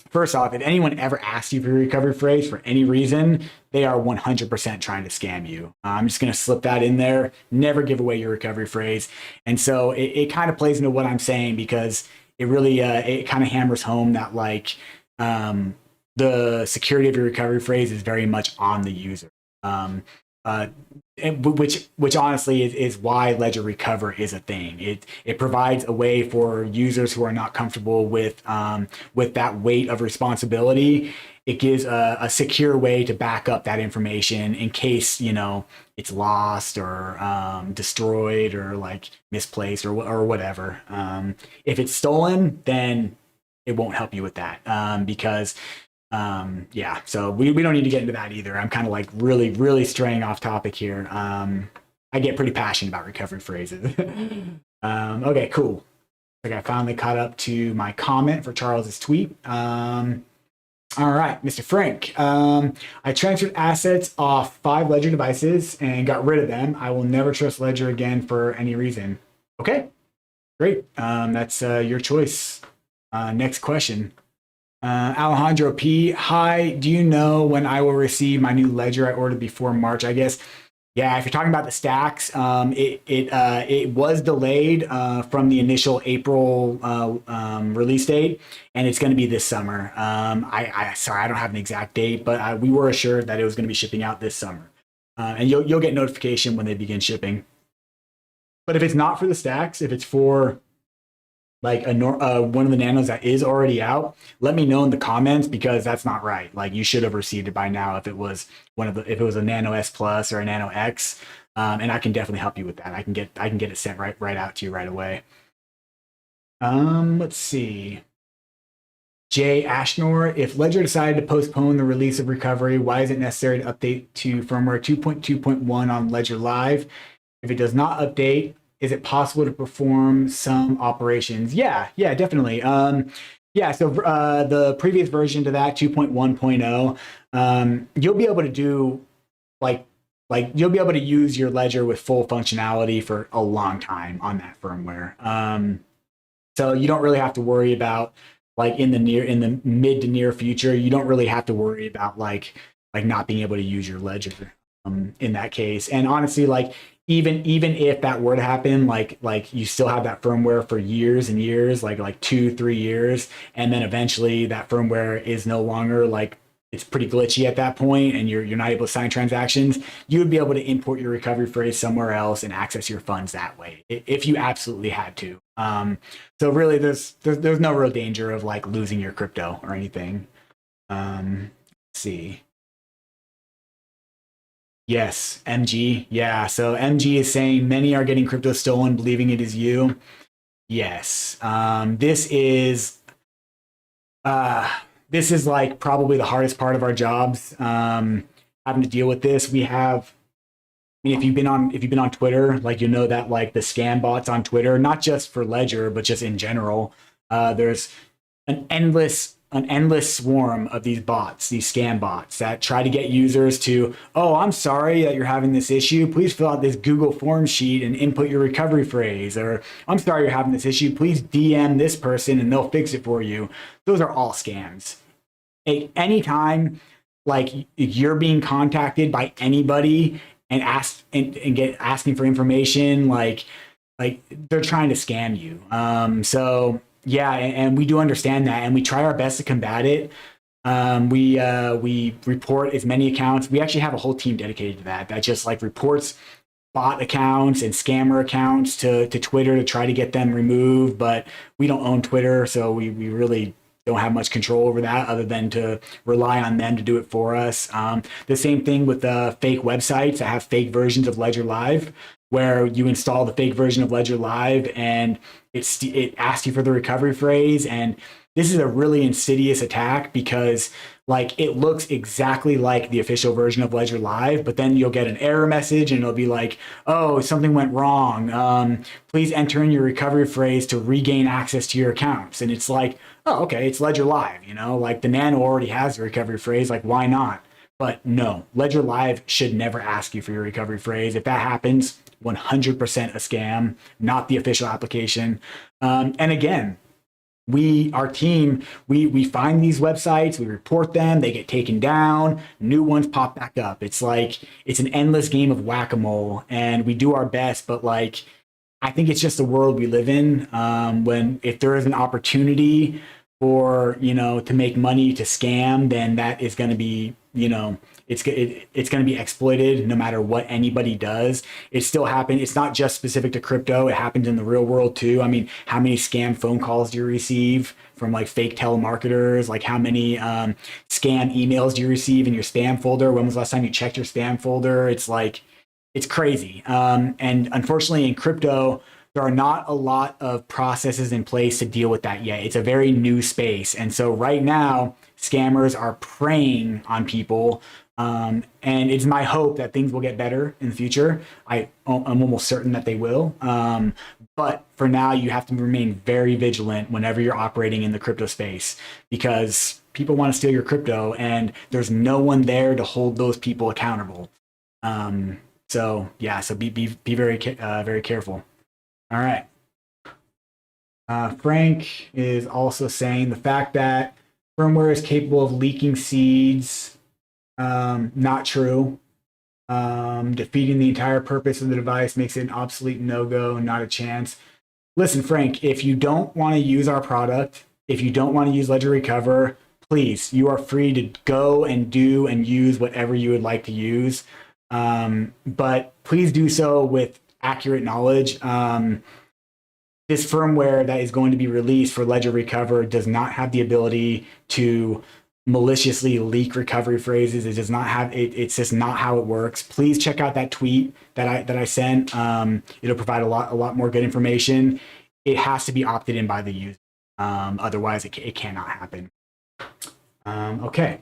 first off, if anyone ever asks you for your recovery phrase for any reason, they are 100% trying to scam you. I'm just going to slip that in there. Never give away your recovery phrase. And so it kind of plays into what I'm saying, because it really, it kind of hammers home that like the security of your recovery phrase is very much on the user. Which honestly is why Ledger Recover is a thing. It provides a way for users who are not comfortable with that weight of responsibility. It gives a secure way to back up that information in case it's lost or destroyed or like misplaced or whatever. If it's stolen, then it won't help you with that, because yeah, so we don't need to get into that either. I'm kind of like really straying off topic here. I get pretty passionate about recovery phrases. Okay, cool. Like I finally caught up to my comment for Charles's tweet. All right, Mr. Frank. I transferred assets off 5 Ledger devices and got rid of them. I will never trust Ledger again for any reason. Okay, great. That's your choice. Next question. Alejandro P. Hi, do you know when I will receive my new ledger I ordered before March, I guess? Yeah, if you're talking about the stacks, it was delayed from the initial April release date, and it's going to be this summer. Sorry, I don't have an exact date, but we were assured that it was going to be shipping out this summer, and you'll get notification when they begin shipping. But if it's not for the stacks, if it's for one of the nanos that is already out, let me know in the comments, because that's not right. Like, you should have received it by now if it was if it was a Nano S Plus or a Nano X. And I can definitely help you with that. I can get it sent right out to you right away. Let's see. Jay Ashnor, if Ledger decided to postpone the release of Recovery, why is it necessary to update to firmware 2.2.1 on Ledger Live? If it does not update, is it possible to perform some operations? Yeah, definitely. So the previous version to that, 2.1.0, you'll be able to do like you'll be able to use your ledger with full functionality for a long time on that firmware. So you don't really have to worry about, like, in the mid to near future, you don't really have to worry about like not being able to use your ledger in that case. And honestly, like, even if that were to happen, like you still have that firmware for years and years, like 2-3 years, and then eventually that firmware is no longer, like, it's pretty glitchy at that point, and you're not able to sign transactions. You would be able to import your recovery phrase somewhere else and access your funds that way if you absolutely had to. So really, there's no real danger of like losing your crypto or anything. Let's see. Yes, MG. Yeah, so MG is saying many are getting crypto stolen, believing it is you. Yes. This is like probably the hardest part of our jobs. Having to deal with this. I mean, if you've been on Twitter, like, you know that, like, the scam bots on Twitter, not just for Ledger, but just in general, there's an endless swarm of these bots, these scam bots that try to get users to, oh, I'm sorry that you're having this issue. Please fill out this Google Form sheet and input your recovery phrase. Or, I'm sorry you're having this issue. Please DM this person and they'll fix it for you. Those are all scams. Anytime, like, you're being contacted by anybody and asking for information, like they're trying to scam you. So yeah, and we do understand that, and we try our best to combat it. We report as many accounts. We actually have a whole team dedicated to that just like reports bot accounts and scammer accounts to Twitter to try to get them removed. But we don't own Twitter, so we really don't have much control over that other than to rely on them to do it for us. The same thing with the fake websites that have fake versions of Ledger Live, where you install the fake version of Ledger Live and it asks you for the recovery phrase. And this is a really insidious attack because, like, it looks exactly like the official version of Ledger Live, but then you'll get an error message and it'll be like, oh, something went wrong. Please enter in your recovery phrase to regain access to your accounts. And it's like, oh, okay, it's Ledger Live, like, the Nano already has the recovery phrase, like, why not? But no, Ledger Live should never ask you for your recovery phrase. If that happens, 100% a scam, not the official application. And again, our team, we find these websites, we report them, they get taken down, new ones pop back up. It's like, it's an endless game of whack-a-mole, and we do our best, but, like, I think it's just the world we live in. If there is an opportunity for, to make money to scam, then that is going to be, it's going to be exploited no matter what anybody does. It still happens. It's not just specific to crypto. It happens in the real world too. I mean, how many scam phone calls do you receive from, like, fake telemarketers? Like, how many scam emails do you receive in your spam folder? When was the last time you checked your spam folder? It's like, it's crazy. And unfortunately, in crypto, there are not a lot of processes in place to deal with that yet. It's a very new space. And so right now, scammers are preying on people. And it's my hope that things will get better in the future. I'm almost certain that they will. But for now, you have to remain very vigilant whenever you're operating in the crypto space, because people want to steal your crypto and there's no one there to hold those people accountable. So yeah, so be very careful. All right. Frank is also saying the fact that firmware is capable of leaking seeds, not true. Defeating the entire purpose of the device makes it an obsolete no-go, not a chance. Listen, Frank, if you don't want to use our product, if you don't want to use Ledger Recover, please, you are free to go and do and use whatever you would like to use. But please do so with accurate knowledge. this firmware that is going to be released for Ledger Recover does not have the ability to maliciously leak recovery phrases. It does not have it. It's just not how it works. Please check out that tweet that I sent. It'll provide a lot more good information. It has to be opted in by the user. Otherwise, it cannot happen. Okay.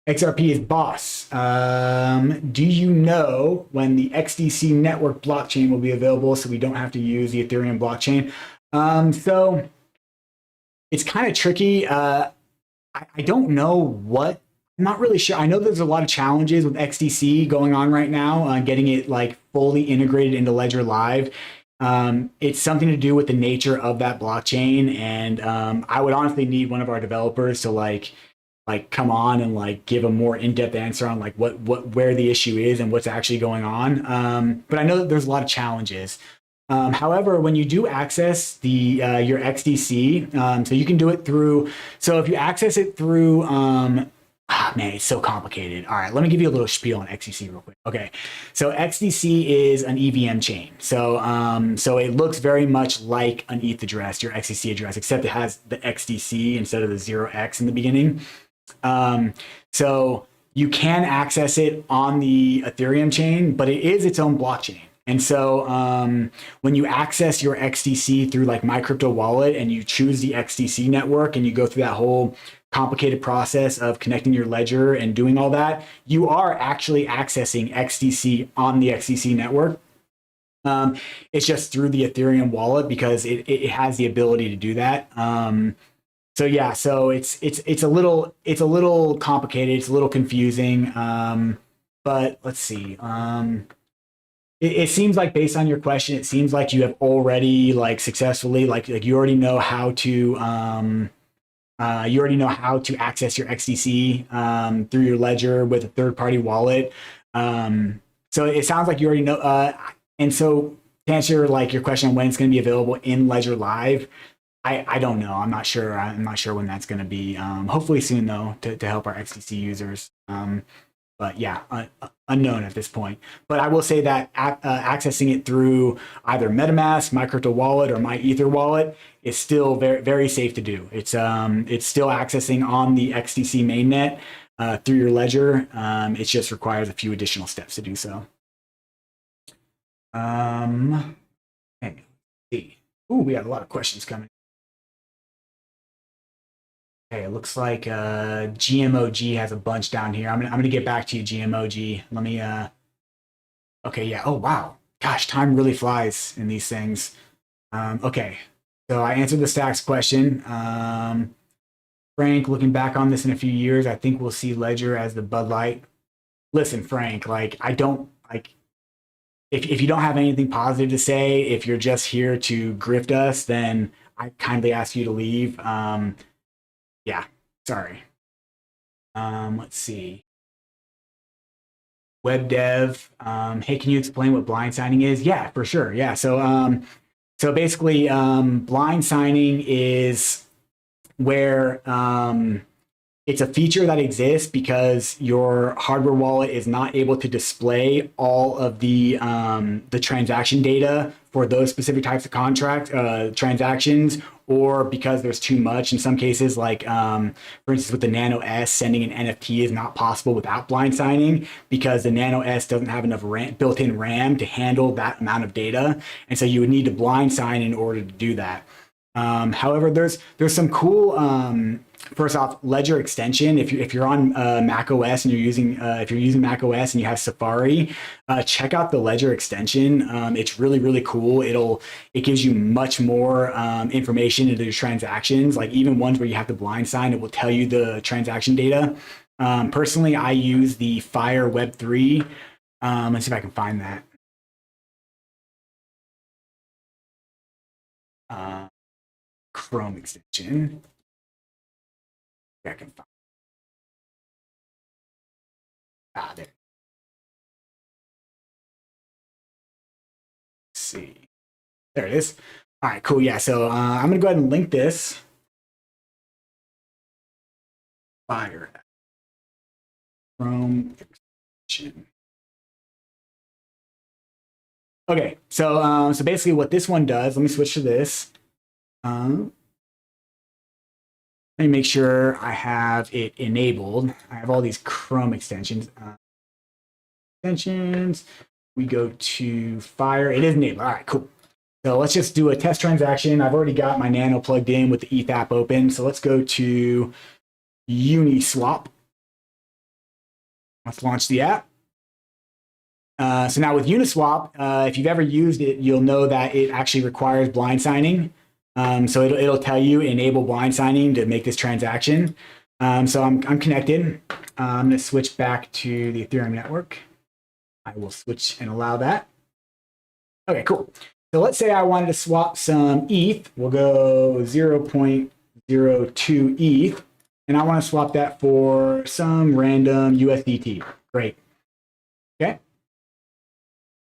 XRP is boss. Do you know when the XDC network blockchain will be available so we don't have to use the Ethereum blockchain? So it's kind of tricky. I don't know what. I'm not really sure. I know there's a lot of challenges with XDC going on right now, getting it like fully integrated into Ledger Live. It's something to do with the nature of that blockchain, and I would honestly need one of our developers to like come on and like give a more in-depth answer on like what where the issue is and what's actually going on. But I know that there's a lot of challenges. However, when you do access the your XDC, so you can do it through. So if you access it through, man, it's so complicated. All right, let me give you a little spiel on XDC real quick. Okay, so XDC is an EVM chain. So so it looks very much like an ETH address, your XDC address, except it has the XDC instead of the 0x in the beginning. So you can access it on the Ethereum chain, but it is its own blockchain. And so when you access your XDC through like My Crypto Wallet and you choose the XDC network and you go through that whole complicated process of connecting your ledger and doing all that, you are actually accessing XDC on the XDC network. It's just through the Ethereum wallet because it has the ability to do that. So yeah, so it's a little complicated. It's a little confusing. But let's see. It seems like based on your question, it seems like you have already like successfully like you already know how to access your XDC through your ledger with a third party wallet. So it sounds like you already know. And so to answer like your question on when it's going to be available in Ledger Live. I don't know. I'm not sure. I'm not sure when that's going to be. Hopefully soon, though, to help our XDC users. But yeah, unknown at this point. But I will say that accessing it through either MetaMask, My Crypto Wallet, or My Ether Wallet is still very, very safe to do. It's still accessing on the XDC mainnet through your ledger. It just requires a few additional steps to do so. Let's see. Ooh, we got a lot of questions coming. Okay, it looks like GMOG has a bunch down here. I'm gonna get back to you, GMOG. Let me okay, yeah. Oh wow. Gosh, time really flies in these things. Okay. So I answered the stacks question. Frank, looking back on this in a few years, I think we'll see Ledger as the Bud Light. Listen, Frank, like I don't like if you don't have anything positive to say, if you're just here to grift us, then I kindly ask you to leave. Yeah, sorry. Let's see. Web dev. Hey, can you explain what blind signing is? Yeah, for sure. Yeah. So basically, blind signing is where it's a feature that exists because your hardware wallet is not able to display all of the transaction data for those specific types of contract transactions, or because there's too much. In some cases, like for instance, with the Nano S, sending an NFT is not possible without blind signing because the Nano S doesn't have enough built-in RAM to handle that amount of data, and so you would need to blind sign in order to do that. However, there's some cool first off Ledger extension. If you're on Mac OS and if you're using Mac OS and you have Safari, check out the Ledger extension. It's really cool. It gives you much more information into the transactions. Like even ones where you have to blind sign, it will tell you the transaction data. Personally, I use the Fire Web3. Let's see if I can find that. Chrome extension. I can find. There. Let's see. There it is. All right, cool. Yeah, so I'm gonna go ahead and link this. Fire Chrome extension. Okay, so basically what this one does, let me switch to this. Let me make sure I have it enabled. I have all these Chrome extensions. We go to Fire. It is enabled. All right, cool. So let's just do a test transaction. I've already got my Nano plugged in with the ETH app open. So let's go to Uniswap. Let's launch the app. So now with Uniswap, if you've ever used it, you'll know that it actually requires blind signing. So it'll tell you enable blind signing to make this transaction. So I'm connected. I'm going to switch back to the Ethereum network. I will switch and allow that. Okay, cool. So let's say I wanted to swap some ETH. We'll go 0.02 ETH, and I want to swap that for some random USDT. Great. Okay.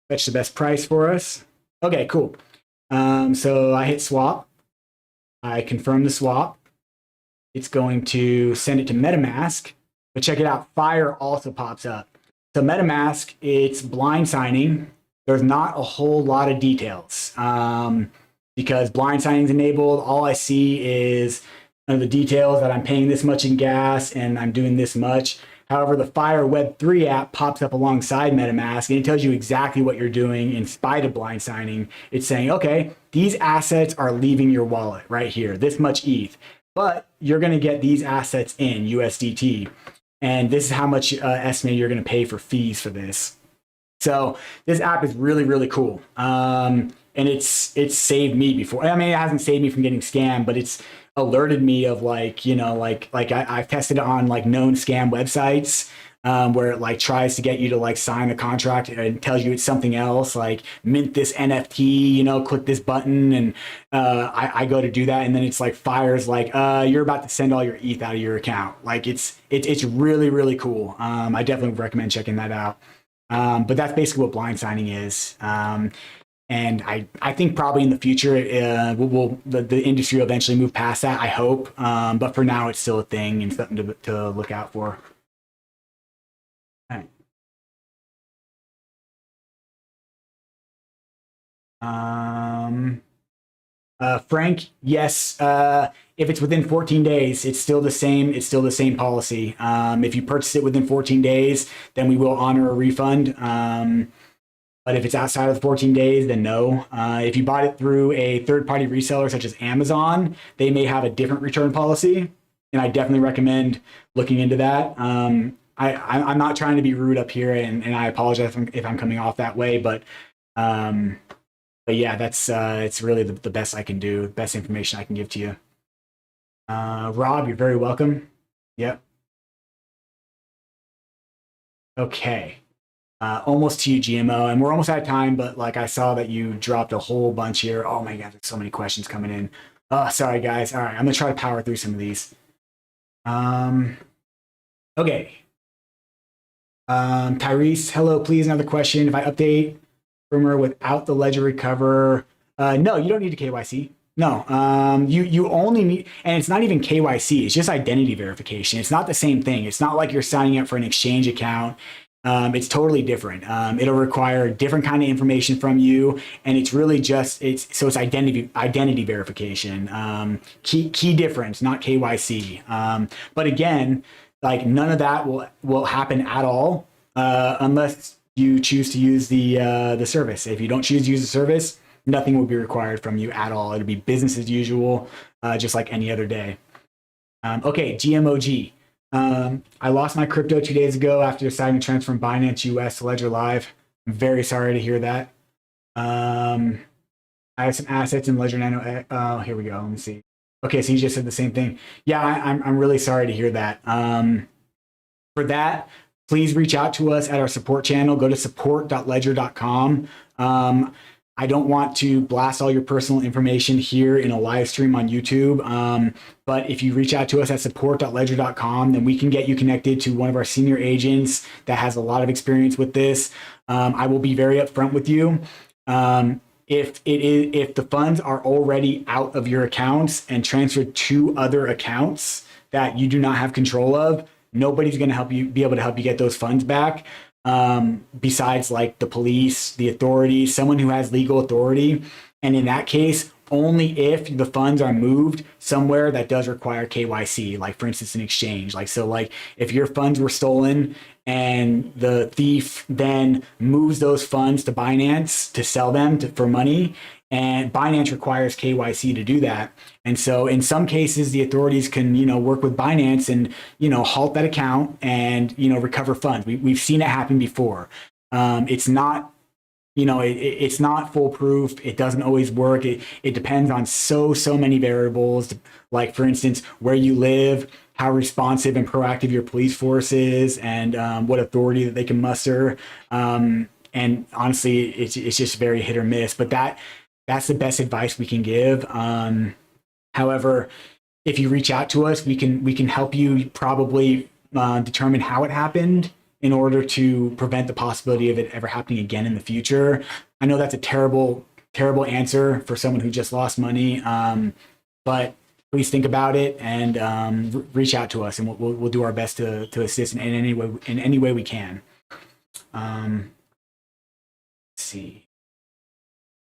Fetch the best price for us. Okay, cool. So I hit swap. I confirm the swap. It's going to send it to MetaMask, but check it out. Fire also pops up. So MetaMask, it's blind signing. There's not a whole lot of details because blind signing is enabled. All I see is the details that I'm paying this much in gas and I'm doing this much. However, the Fire Web3 app pops up alongside MetaMask and it tells you exactly what you're doing in spite of blind signing. It's saying, okay, these assets are leaving your wallet right here, this much ETH, but you're going to get these assets in USDT. And this is how much estimate you're going to pay for fees for this. So this app is really, really cool. And it's saved me before. I mean, it hasn't saved me from getting scammed, but it's alerted me of I've tested it on like known scam websites where it like tries to get you to like sign a contract and tells you it's something else, like mint this NFT, click this button. And I go to do that. And then it's like Fire's like, you're about to send all your ETH out of your account. Like it's really, really cool. I definitely recommend checking that out. But that's basically what blind signing is. And I think probably in the future, the industry will eventually move past that, I hope. But for now, it's still a thing and something to look out for. All right. Frank, yes. If it's within 14 days, it's still the same. It's still the same policy. If you purchase it within 14 days, then we will honor a refund. But if it's outside of the 14 days, then no. If you bought it through a third-party reseller such as Amazon, they may have a different return policy, and I definitely recommend looking into that. I'm not trying to be rude up here, and I apologize if I'm coming off that way, but yeah, that's it's really the best I can do, the best information I can give to you. Rob, you're very welcome. Yep. Okay. Almost to you, GMO, and we're almost out of time, but like I saw that you dropped a whole bunch here. Oh my God, there's so many questions coming in. Oh, sorry guys. All right, I'm gonna try to power through some of these. Okay. Tyrese, hello, please, another question. If I update firmware without the ledger recover, no, you don't need a KYC. No, you only need, and it's not even KYC, it's just identity verification. It's not the same thing. It's not like you're signing up for an exchange account. It's totally different. It'll require different kind of information from you, and it's really just it's identity verification. Key difference, not KYC. But again, like none of that will happen at all unless you choose to use the service. If you don't choose to use the service, nothing will be required from you at all. It'll be business as usual, just like any other day. Okay, GMOG. I lost my crypto 2 days ago after deciding to transfer from Binance US to Ledger Live. I'm very sorry to hear that. I have some assets in Ledger Nano. Oh, here we go. Let me see. Okay, so you just said the same thing. Yeah, I'm really sorry to hear that. For that, please reach out to us at our support channel. Go to support.ledger.com. I don't want to blast all your personal information here in a live stream on YouTube. But if you reach out to us at support.ledger.com, then we can get you connected to one of our senior agents that has a lot of experience with this. I will be very upfront with you. If the funds are already out of your accounts and transferred to other accounts that you do not have control of, nobody's going to be able to help you get those funds back. besides like the police, the authorities, someone who has legal authority. And in that case, only if the funds are moved somewhere that does require KYC, like for instance, an exchange. Like, so like if your funds were stolen and the thief then moves those funds to Binance to sell them for money, and Binance requires KYC to do that. And so in some cases, the authorities can, work with Binance and, halt that account and, recover funds. We've seen it happen before. It's not, it's not foolproof. It doesn't always work. It depends on so many variables, like for instance, where you live, how responsive and proactive your police force is, and what authority that they can muster. And honestly, it's just very hit or miss. But that's the best advice we can give. However, if you reach out to us, we can help you probably determine how it happened in order to prevent the possibility of it ever happening again in the future. I know that's a terrible answer for someone who just lost money, but please think about it and reach out to us, and we'll do our best to assist in any way we can. Let's see.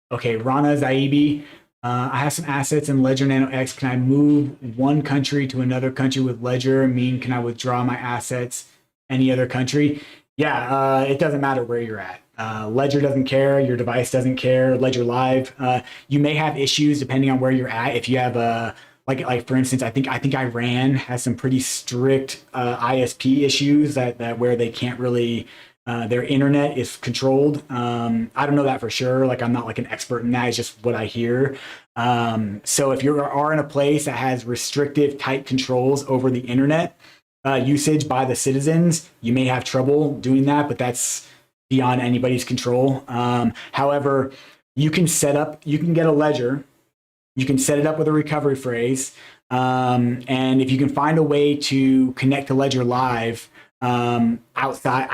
Okay, Rana Zaibi. I have some assets in Ledger Nano X. Can I move one country to another country with Ledger? Can I withdraw my assets any other country? Yeah, it doesn't matter where you're at. Ledger doesn't care. Your device doesn't care. Ledger Live. You may have issues depending on where you're at. If you have like for instance, I think Iran has some pretty strict ISP issues that where they can't really. Their internet is controlled. I don't know that for sure. Like, I'm not like an expert in that. It's just what I hear. So if you are in a place that has restrictive, tight controls over the internet usage by the citizens, you may have trouble doing that, but that's beyond anybody's control. However, you can get a ledger. You can set it up with a recovery phrase. And if you can find a way to connect to Ledger Live, outside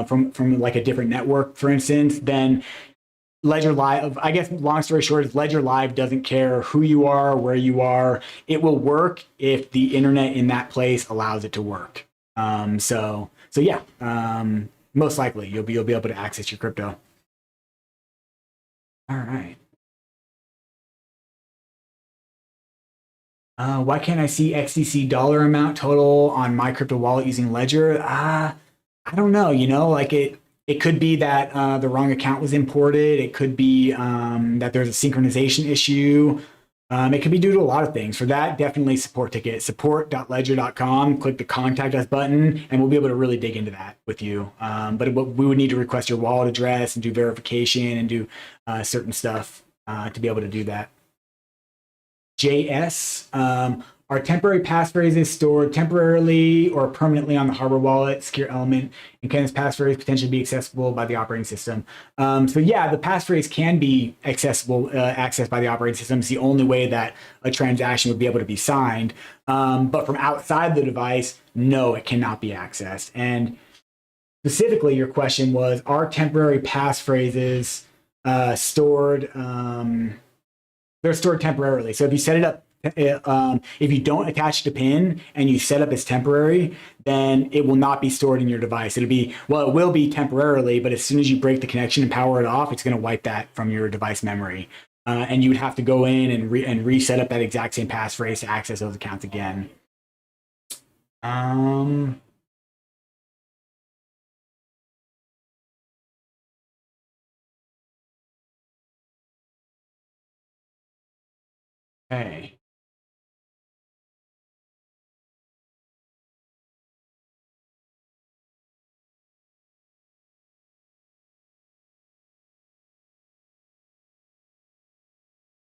from like a different network, for instance, then Ledger Live, I guess long story short, is Ledger Live doesn't care who you are, where you are. It will work if the internet in that place allows it to work. So yeah, most likely you'll be able to access your crypto. All right. Why can't I see XDC dollar amount total on my crypto wallet using Ledger? I don't know. Like it could be that the wrong account was imported. It could be that there's a synchronization issue. It could be due to a lot of things. For that, definitely support.ledger.com. Click the contact us button, and we'll be able to really dig into that with you. But we would need to request your wallet address and do verification and do certain stuff to be able to do that. JS, are temporary passphrases stored temporarily or permanently on the Harbor wallet, secure element, and can this passphrase potentially be accessible by the operating system? So yeah, the passphrase can be accessed by the operating system. It's the only way that a transaction would be able to be signed. But from outside the device, no, it cannot be accessed. And specifically, your question was, are temporary passphrases stored? They're stored temporarily. So if you set it up, if you don't attach the pin and you set up as temporary, then it will not be stored in your device. It will be temporarily, but as soon as you break the connection and power it off, it's going to wipe that from your device memory. And you would have to go in and reset up that exact same passphrase to access those accounts again. Okay.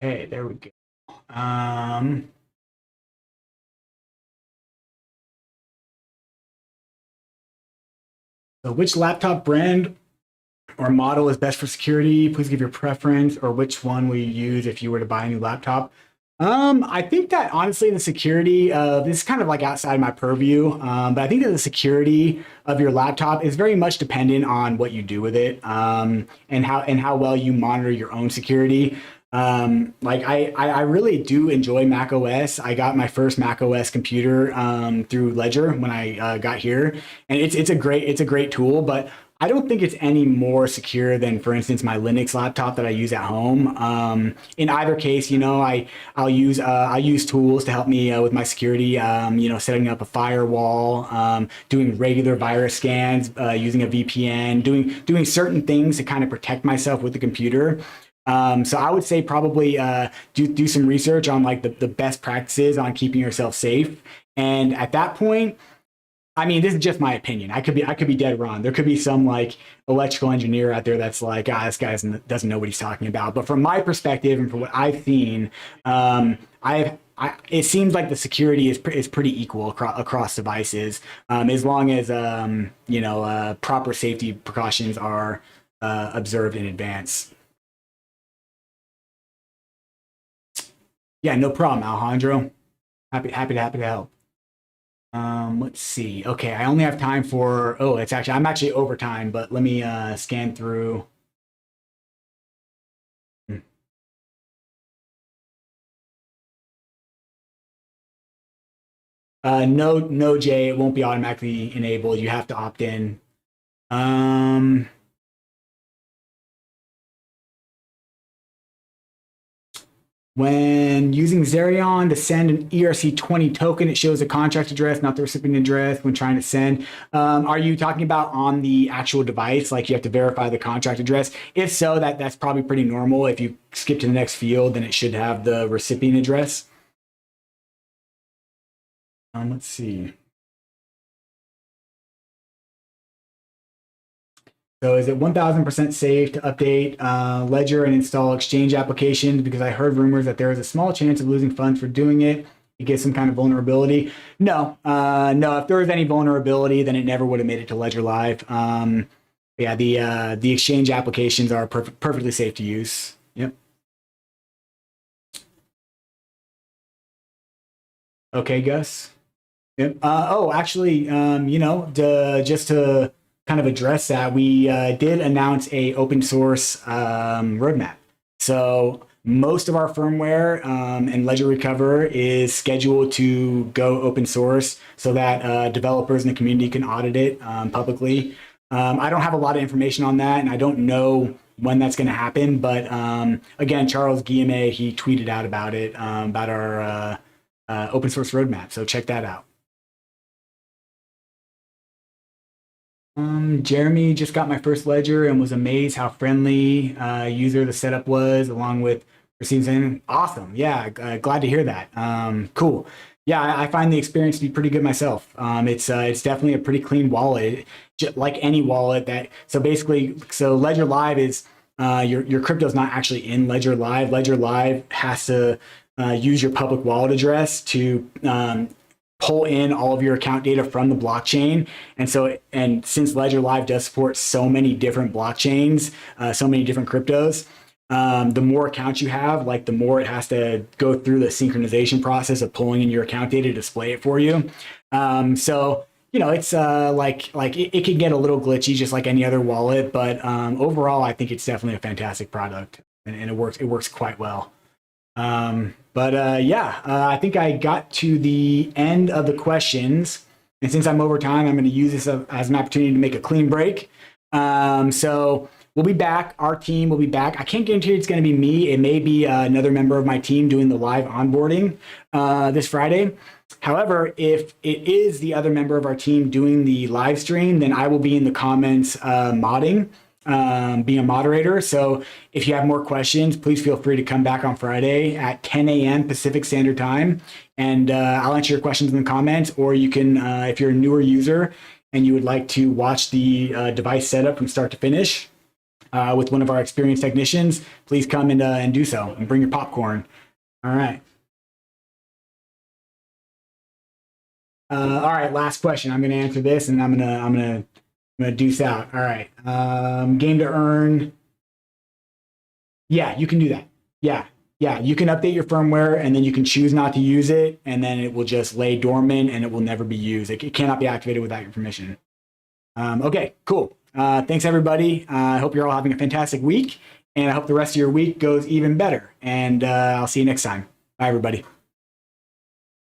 Okay, there we go. So which laptop brand or model is best for security? Please give your preference, or which one will you use if you were to buy a new laptop? I think that honestly, the security of this is kind of like outside my purview, but I think that the security of your laptop is very much dependent on what you do with it, and how well you monitor your own security. Like I really do enjoy Mac OS. I got my first Mac OS computer through Ledger when I got here, and it's a great tool. But I don't think it's any more secure than, for instance, my Linux laptop that I use at home. In either case, I'll use tools to help me with my security. Setting up a firewall, doing regular virus scans, using a VPN, doing certain things to kind of protect myself with the computer. So I would say probably do some research on like the best practices on keeping yourself safe. And at that point, I mean, this is just my opinion. I could be dead wrong. There could be some like electrical engineer out there that's like, this guy doesn't know what he's talking about. But from my perspective and from what I've seen, it seems like the security is pretty equal across devices, as long as proper safety precautions are observed in advance. Yeah, no problem, Alejandro. Happy to help. Let's see. Okay, I only have time for. Oh, I'm actually over time, but let me scan through. Hmm. No, no, Jay, it won't be automatically enabled. You have to opt in. Um, When using Zerion to send an ERC20 token, it shows the contract address, not the recipient address when trying to send. Are you talking about on the actual device? Like you have to verify the contract address? If so, that's probably pretty normal. If you skip to the next field, then it should have the recipient address. Let's see. So is it 1000% safe to update Ledger and install Exchange applications? Because I heard rumors that there is a small chance of losing funds for doing it. It gets some kind of vulnerability. No, no. If there was any vulnerability, then it never would have made it to Ledger Live. Yeah, the Exchange applications are perfectly safe to use. Yep. Okay, Gus. Yep. Actually, just to kind of address that, we did announce a open source roadmap. So most of our firmware and Ledger Recover is scheduled to go open source so that developers in the community can audit it publicly. I don't have a lot of information on that, and I don't know when that's going to happen. But again, Charles Guillemet, he tweeted out about it, about our open source roadmap. So check that out. Jeremy just got my first ledger and was amazed how friendly user the setup was, along with Racine. Awesome. Yeah, glad to hear that. Cool. Yeah, I find the experience to be pretty good myself. It's definitely a pretty clean wallet, like any wallet. So Ledger Live is your crypto is not actually in Ledger Live. Ledger Live has to use your public wallet address to pull in all of your account data from the blockchain. And since Ledger Live does support so many different blockchains, so many different cryptos, the more accounts you have, like the more it has to go through the synchronization process of pulling in your account data to display it for you. It's it can get a little glitchy just like any other wallet, but overall, I think it's definitely a fantastic product, and it works quite well. I think I got to the end of the questions. And since I'm over time, I'm going to use this as an opportunity to make a clean break. So we'll be back. Our team will be back. I can't guarantee it's going to be me. It may be another member of my team doing the live onboarding this Friday. However, if it is the other member of our team doing the live stream, then I will be in the comments modding. Being a moderator. So if you have more questions, please feel free to come back on Friday at 10 a.m. Pacific Standard Time, and I'll answer your questions in the comments. Or you can, if you're a newer user and you would like to watch the device setup from start to finish with one of our experienced technicians, please come and do so, and bring your popcorn. All right. All right, last question. I'm going to answer this, and I'm gonna deuce out. All right. Game to earn. Yeah, you can do that. Yeah. Yeah. You can update your firmware and then you can choose not to use it. And then it will just lay dormant and it will never be used. It cannot be activated without your permission. Okay, cool. Thanks, everybody. I hope you're all having a fantastic week. And I hope the rest of your week goes even better. And I'll see you next time. Bye, everybody.